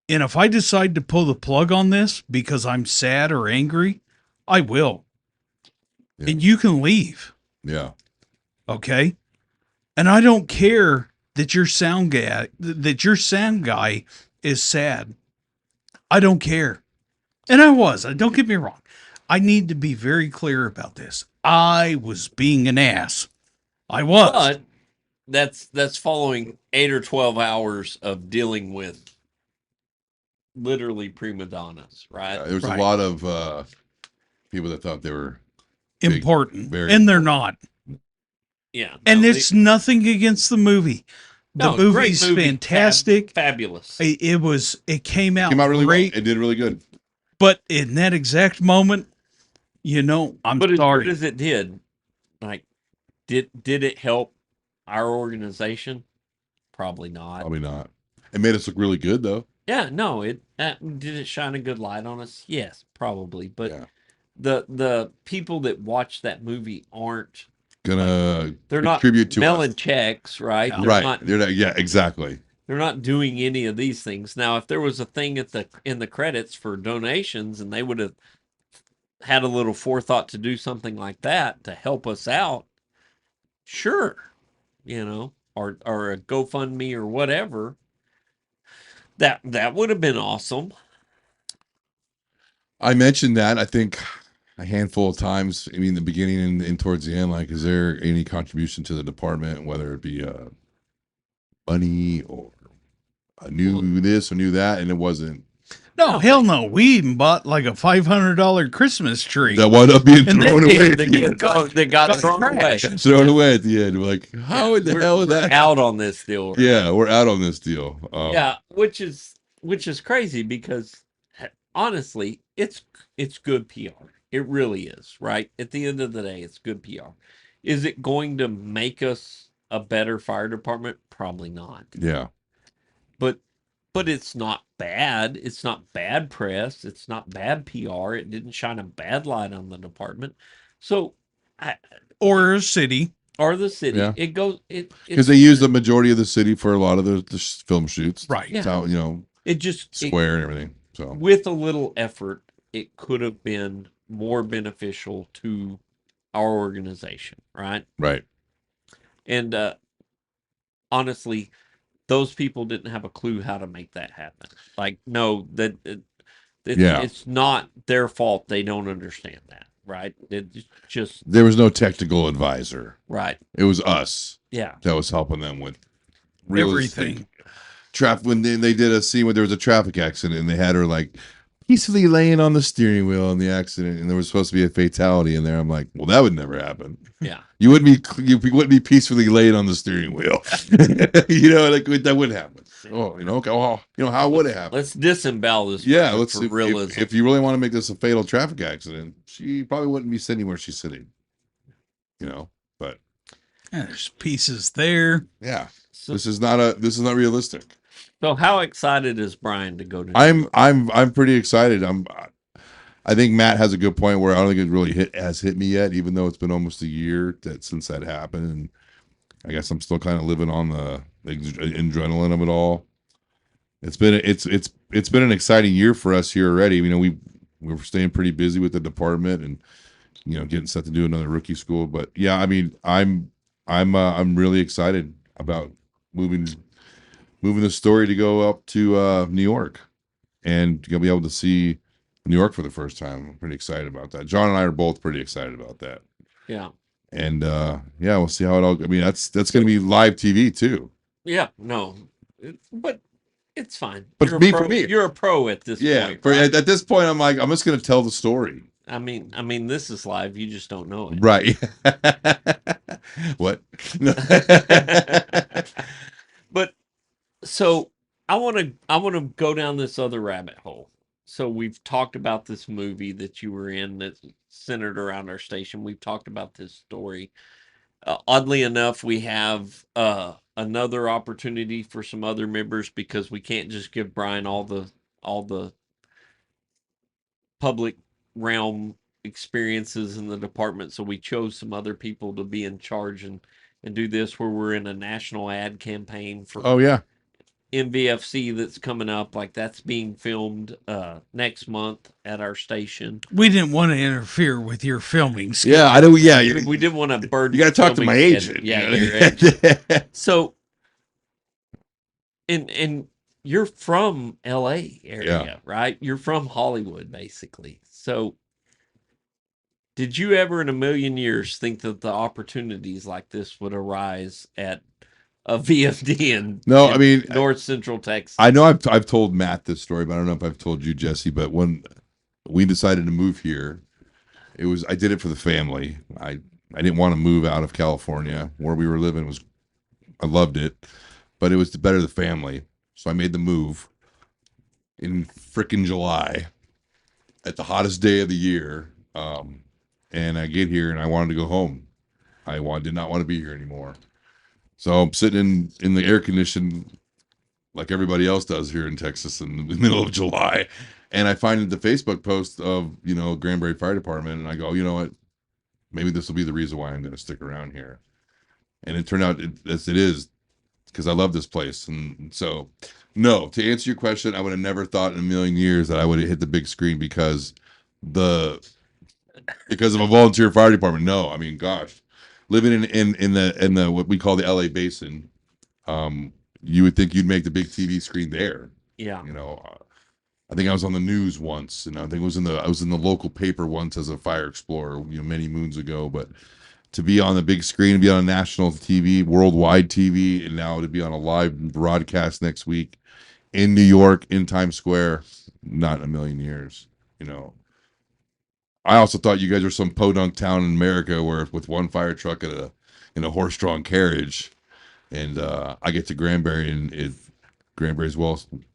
And if I decide to pull the plug on this because I'm sad or angry, I will. Yeah. And you can leave. Yeah. Okay? And I don't care that your sound guy is sad. I don't care. And don't get me wrong. I need to be very clear about this. I was being an ass. I was. But that's following 8 or 12 hours of dealing with literally prima donnas, right? There was a lot of people that thought they were important, big, and they're not. Yeah. And it's nothing against the movie. The movie's movie, fantastic. Fabulous. It came out really great. well. It did really good. But in that exact moment, I'm sorry. But as it did, like, did it help our organization? Probably not. Probably not. It made us look really good, though. Yeah, no. Did it shine a good light on us? Yes, probably. But Yeah. the people that watch that movie aren't Gonna they're not contribute to mailing us. checks, right? They're not. Yeah, exactly. They're not doing any of these things. Now, if there was a thing in the credits for donations, and they would have had a little forethought to do something like that to help us out, sure, or a GoFundMe or whatever, that would have been awesome. I mentioned that, I think, a handful of times. I mean, the beginning and towards the end, like, is there any contribution to the department, whether it be money or a new this or new that? And it wasn't. No, hell no. We even bought like a $500 Christmas tree. That wound up being And thrown away. They got thrown away. Thrown away at the end. We're like, how in the hell is that? Out on this deal. Yeah, we're out on this deal. Yeah, which is crazy because honestly, it's good PR. It really is, right? At the end of the day, it's good PR. Is it going to make us a better fire department? Probably not. Yeah. But it's not bad. It's not bad press. It's not bad PR. It didn't shine a bad light on the department. So, or a city. or the city. Yeah. It goes because they use the majority of the city for a lot of the film shoots. Right. It's out, it just square and everything. So with a little effort, it could have been more beneficial to our organization, right? right. And honestly, those people didn't have a clue how to make that happen. Like, no, it's not their fault. They don't understand that, right? It's just There was no technical advisor. right. It was us. Yeah. That was helping them with Everything. traffic. When they did a scene where there was a traffic accident and they had her like peacefully laying on the steering wheel in the accident, and there was supposed to be a fatality in there. I'm like, well, that would never happen. Yeah. You wouldn't be peacefully laying on the steering wheel. Like that wouldn't happen. Oh, okay. Well, how would it happen? Let's disembowel this. Yeah, let's for realism. if you really want to make this a fatal traffic accident, she probably wouldn't be sitting where she's sitting. But There's pieces there. yeah, this is not realistic. So how excited is Brian to go to? I'm pretty excited. I think Matt has a good point where I don't think it really has hit me yet, even though it's been almost a year since that happened, and I guess I'm still kind of living on the adrenaline of it all. It's been an exciting year for us here already. We were staying pretty busy with the department and getting set to do another rookie school. But yeah, I mean, I'm really excited about moving the story to go up to New York, and you'll be able to see New York for the first time. I'm pretty excited about that. John and I are both pretty excited about that. Yeah. And we'll see how it all. I mean, that's going to be live TV too. Yeah. No, but it's fine. But for me, you're a pro at this point. Right? At this point, I'm like, I'm just going to tell the story. I mean, this is live. You just don't know it, right? What? But so I want to go down this other rabbit hole. So we've talked about this movie that you were in that's centered around our station. We've talked about this story. Oddly enough, we have another opportunity for some other members because we can't just give Brian all the public realm experiences in the department. So we chose some other people to be in charge and do this, where we're in a national ad campaign for MVFC that's coming up. Like, that's being filmed next month at our station. We didn't want to interfere with your filming schedule. Yeah, I know. Yeah, we didn't want to burden. You got to talk to my agent. Yeah, so, and you're from LA area, right? You're from Hollywood, basically. So, did you ever in a million years think that the opportunities like this would arise at a VFD in North Central Texas? I know I've told Matt this story, but I don't know if I've told you, Jesse. But when we decided to move here, I did it for the family. I didn't want to move out of California. Where we were living I loved it, but it was to better the family. So I made the move in frickin' July at the hottest day of the year. And I get here and I wanted to go home. I did not want to be here anymore. So I'm sitting in the air conditioned like everybody else does here in Texas in the middle of July. And I find the Facebook post of, Granbury Fire Department, and I go, you know what? Maybe this will be the reason why I'm going to stick around here. And it turned out it is, because I love this place. And so, no, to answer your question, I would have never thought in a million years that I would have hit the big screen because of a volunteer fire department. No, I mean, gosh, living in the what we call the LA Basin, you would think you'd make the big TV screen there. Yeah. I think I was on the news once, and I think I was in the local paper once as a fire explorer, many moons ago. But to be on the big screen, to be on national TV, worldwide TV, and now to be on a live broadcast next week in New York, in Times Square, not in a million years. I also thought you guys were some podunk town in America where with one fire truck in a horse-drawn carriage, and I get to Granbury, and Granbury's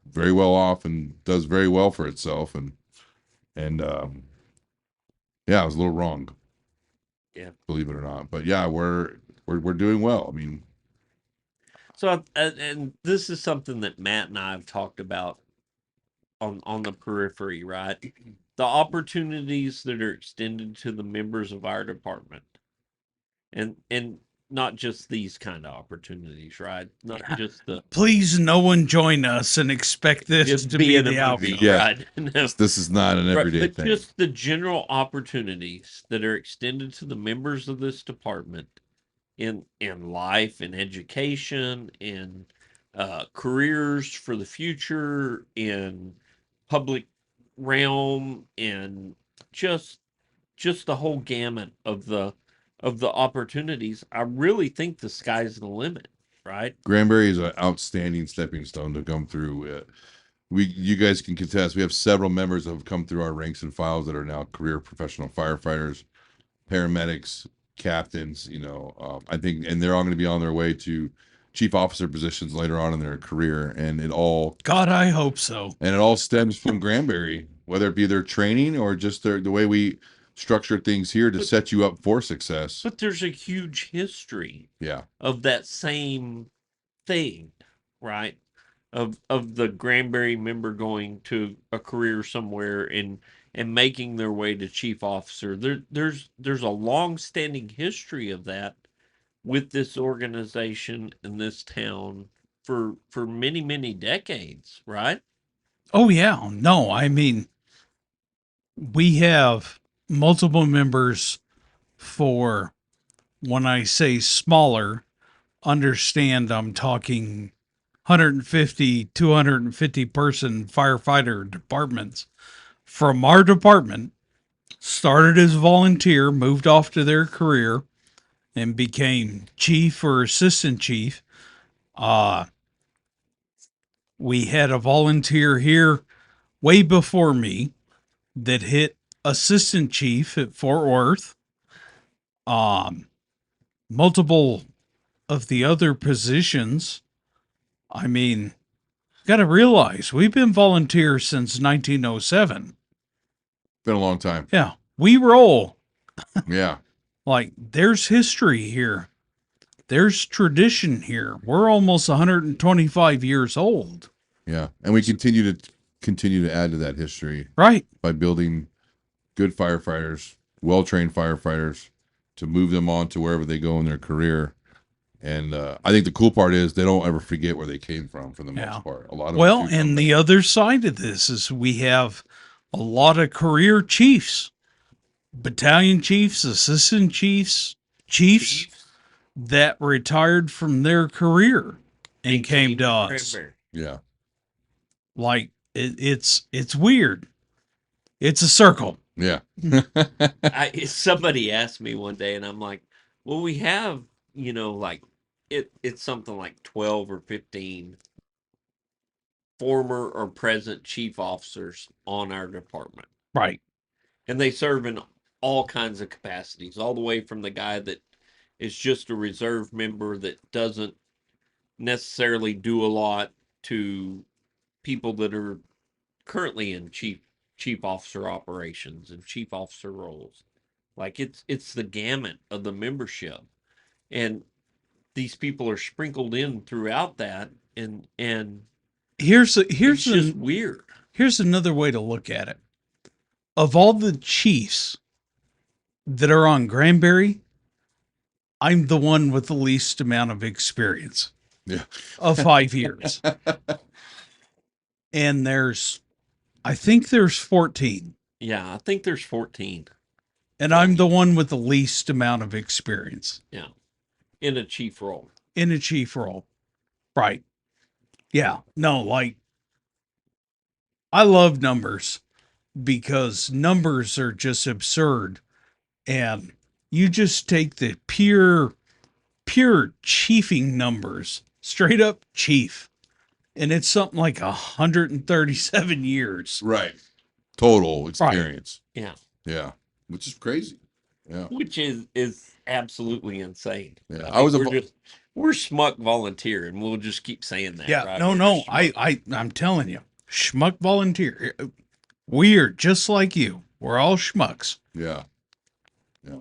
very well off and does very well for itself, and I was a little wrong. Yeah, believe it or not, but yeah, we're doing well. I mean, so and this is something that Matt and I have talked about on the periphery, right? The opportunities that are extended to the members of our department, and not just these kind of opportunities, right? Not just the please no one join us and expect this just to be be in a the movie, outcome. Yeah. right? No. This is not an everyday But thing. just the general opportunities that are extended to the members of this department in life, in education, in careers for the future, in public realm, and just the whole gamut of the opportunities. I really think the sky's the limit, right? Granbury is an outstanding stepping stone to come through. You guys can contest. We have several members that have come through our ranks and files that are now career professional firefighters, paramedics, captains. I think, and they're all going to be on their way to chief officer positions later on in their career. And God, I hope so. And it all stems from Granbury, whether it be their training or just the way we structure things here to set you up for success. But there's a huge history, Yeah, of that same thing, right? Of the Granbury member going to a career somewhere and making their way to chief officer. There's a long-standing history of that with this organization in this town for many decades, right? Oh yeah, no, I mean, we have multiple members for, when I say smaller, understand I'm talking 150, 250 person firefighter departments from our department, started as volunteer, moved off to their career, and became chief or assistant chief. We had a volunteer here way before me that hit assistant chief at Fort Worth. Multiple of the other positions. I mean, got to realize we've been volunteers since 1907. been a long time. Yeah, we roll. Yeah, Like, there's history here. There's tradition here. We're almost 125 years old. yeah, and we continue to add to that history, Right. by building good firefighters, well-trained firefighters, to move them on to wherever they go in their career. And I think the cool part is they don't ever forget where they came from, for the most part. A lot of well, and the other side of this is we have a lot of career chiefs, battalion chiefs, assistant chiefs that retired from their career and came to us. Yeah. Like, it's weird. It's a circle. Yeah. Somebody asked me one day, and I'm like, well, we have, like it's something like 12 or 15 former or present chief officers on our department. Right. And they serve in all kinds of capacities, all the way from the guy that is just a reserve member that doesn't necessarily do a lot, to people that are currently in chief officer operations and chief officer roles. Like, it's the gamut of the membership, and these people are sprinkled in throughout that, and here's just weird. Here's another way to look at it. Of all the chiefs that are on Granbury, I'm the one with the least amount of experience. Yeah. Of 5 years. And I think there's 14. Yeah, I think there's 14. And I'm the one with the least amount of experience. Yeah. In a chief role. Right. Yeah. No, like, I love numbers because numbers are just absurd. And you just take the pure chiefing numbers, straight up chief, and it's something like 137 years. Right. Total experience. Right. Yeah. Yeah. Which is crazy. Yeah. Which is absolutely insane. Yeah. We're schmuck volunteer, and we'll just keep saying that. Yeah. Right? No. I'm telling you, schmuck volunteer. We're just like you. We're all schmucks. Yeah. Yeah.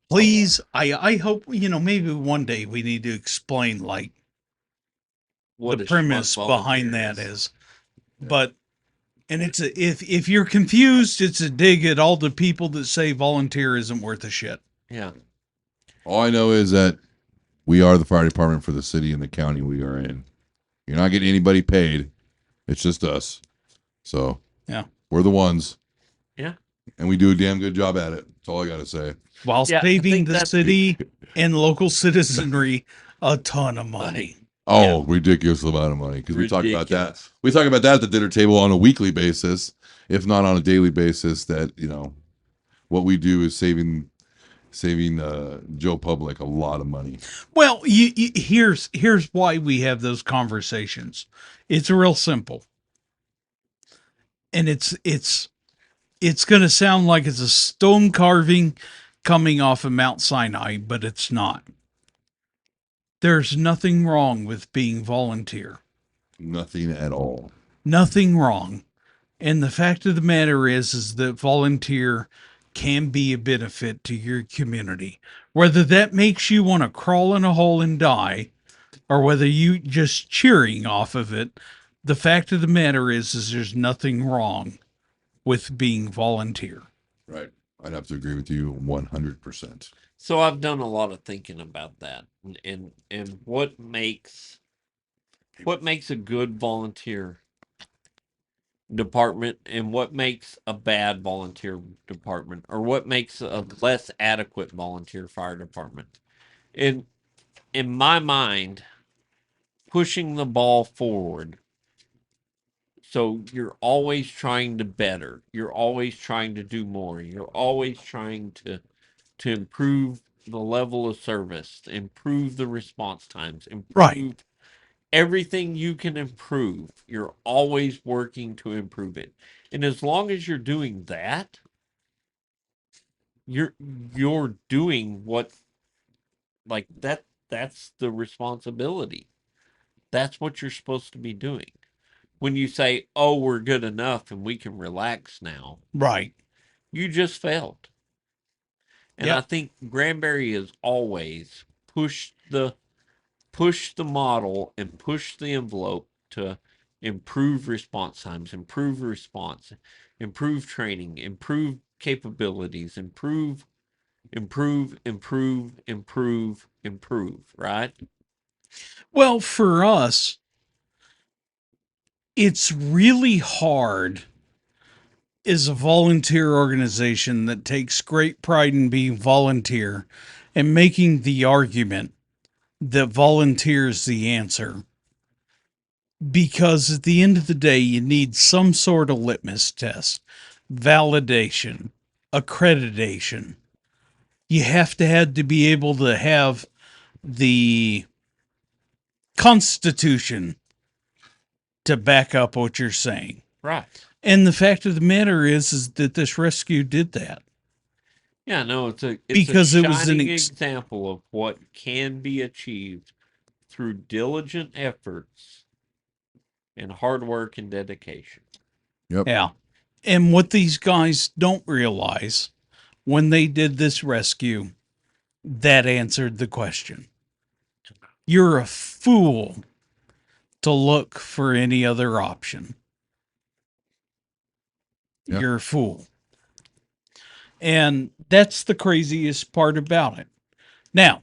Please, I hope, maybe one day we need to explain, like, what the premise behind that is. Yeah. But, and it's if you're confused, it's a dig at all the people that say volunteer isn't worth a shit. Yeah. All I know is that we are the fire department for the city and the county we are in. You're not getting anybody paid. It's just us. So yeah, we're the ones. Yeah. And we do a damn good job at it. That's all I got to say. While Yeah, I saving think the that's- city and local citizenry a ton of money. Oh, ridiculous amount of money. Because we talk about that. Ridiculous. We talk about that at the dinner table on a weekly basis, if not on a daily basis, that, you know, what we do is saving Joe Public a lot of money. Well, here's why we have those conversations. It's real simple. And it's going to sound like it's a stone carving coming off of Mount Sinai, but it's not. There's nothing wrong with being volunteer. Nothing at all. Nothing wrong. And the fact of the matter is that volunteer can be a benefit to your community. Whether that makes you want to crawl in a hole and die, or whether you just cheering off of it, the fact of the matter is there's nothing wrong with being volunteer. Right. I'd have to agree with you 100%. So I've done a lot of thinking about that, and what makes a good volunteer department, and what makes a bad volunteer department, or what makes a less adequate volunteer fire department. In my mind, pushing the ball forward. So you're always trying to better. You're always trying to do more. You're always trying to improve the level of service, improve the response times, improve everything you can improve. You're always working to improve it. And as long as you're doing that, you're doing what, like, that's the responsibility. That's what you're supposed to be doing. When you say, "Oh, we're good enough and we can relax now," Right. you just failed. And I think Granbury has always pushed the model and pushed the envelope to improve response times, improve response, improve training, improve capabilities, improve, right? Well, for us, it's really hard as a volunteer organization that takes great pride in being volunteer and making the argument that volunteer is the answer. Because at the end of the day, you need some sort of litmus test, validation, accreditation. You have to be able to have the Constitution to back up what you're saying. Right. And the fact of the matter is that this rescue did that. Yeah, no, it's a shining example of what can be achieved through diligent efforts and hard work and dedication. Yep. Yeah. And what these guys don't realize when they did this rescue, that answered the question. You're a fool to look for any other option. Yep. You're a fool. And that's the craziest part about it. Now,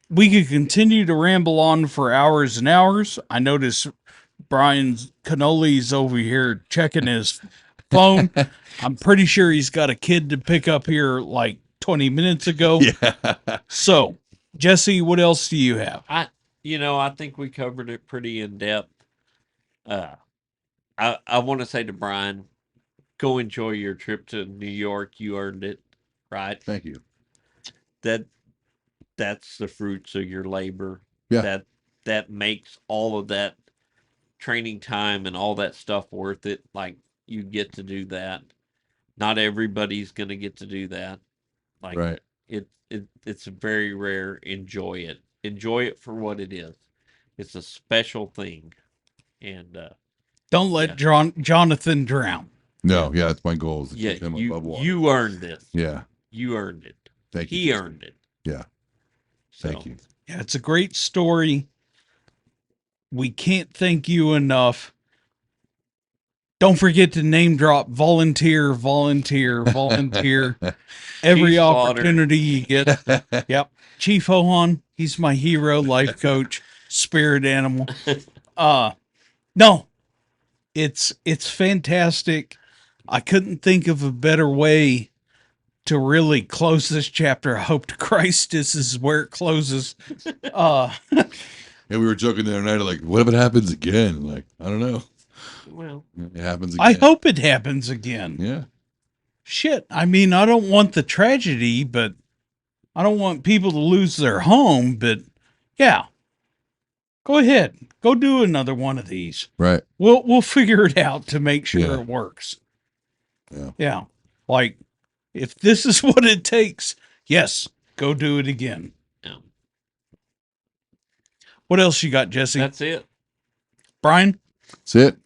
we could continue to ramble on for hours and hours. I notice Brian's cannolis over here checking his phone. I'm pretty sure he's got a kid to pick up here like 20 minutes ago. Yeah. So, Jesse, what else do you have? I think we covered it pretty in depth. I want to say to Brian, go enjoy your trip to New York. You earned it, right? Thank you. That's the fruits of your labor. Yeah. That makes all of that training time and all that stuff worth it. Like, you get to do that. Not everybody's going to get to do that. Like, right. It's very rare. Enjoy it. Enjoy it for what it is. It's a special thing. And don't let Jonathan drown. No, yeah, that's my goal, is to keep him above water. You earned this. Yeah. You earned it. Thank you. He earned it. Yeah. So, Thank you. Yeah, it's a great story. We can't thank you enough. Don't forget to name drop volunteer. Every Chief opportunity you get. Yep. Chief Hohan, He's my hero, life coach, spirit animal. No, it's fantastic. I couldn't think of a better way to really close this chapter. I hope to Christ this is where it closes. And we were joking the other night, like, what if it happens again? Like, I don't know. Well, it happens again. I hope it happens again. Yeah. Shit. I mean, I don't want the tragedy, but I don't want people to lose their home. But yeah, go ahead. Go do another one of these. Right. We'll figure it out to make sure Yeah. it works. Yeah. Yeah. Like, if this is what it takes, yes, go do it again. yeah. What else you got, Jesse? That's it. Brian, That's it.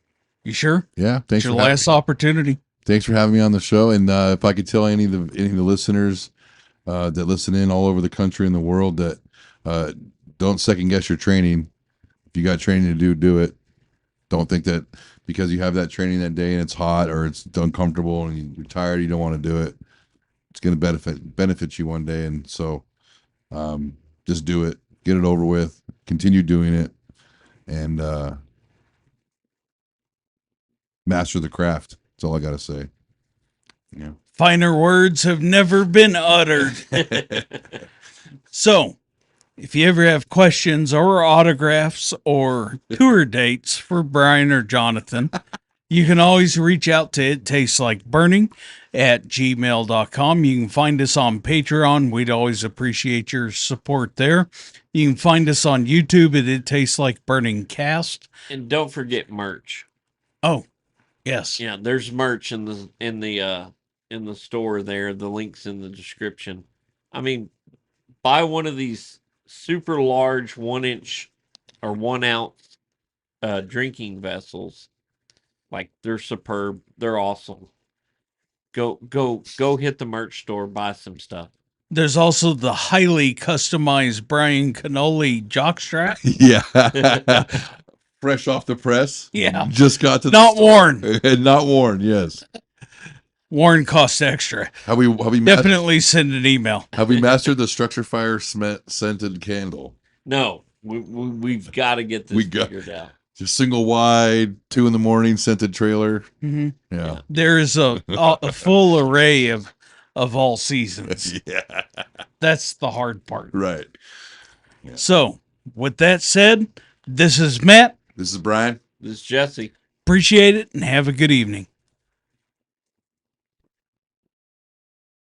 you sure? Yeah. Thanks It's your for having last opportunity. Thanks for having me on the show. And if I could tell any of the listeners that listen in all over the country and the world that don't second guess your training. If you got training to do it. Don't think that because you have that training that day and it's hot or it's uncomfortable and you're tired, you don't want to do it. It's going to benefit you one day. And so just do it, get it over with, continue doing it, and master the craft. That's all I got to say. Yeah. Finer words have never been uttered. So, if you ever have questions or autographs or tour dates for Brian or Jonathan, you can always reach out to ittasteslikeburningcast at gmail.com. You can find us on Patreon. We'd always appreciate your support there. You can find us on YouTube at It Tastes Like Burning Cast. And don't forget merch. Oh, yes. Yeah, there's merch in the store there. The link's in the description. I mean, buy one of these super large 1-inch or 1 ounce drinking vessels. Like, they're superb. They're awesome. Go hit the merch store, buy some stuff. There's also the highly customized Brian Cannoli jockstrap. Yeah. Fresh off the press. Yeah. Just got to Not worn. And not worn, yes. Worn costs extra. Have we Definitely send an email. have we mastered the structure fire scented candle? No, we've got to get this figured out. Just single wide, 2 a.m. scented trailer. Mm-hmm. Yeah. There is a full array of all seasons. Yeah. That's the hard part. Right. Yeah. So, with that said, this is Matt. This is Brian. This is Jesse. Appreciate it and have a good evening.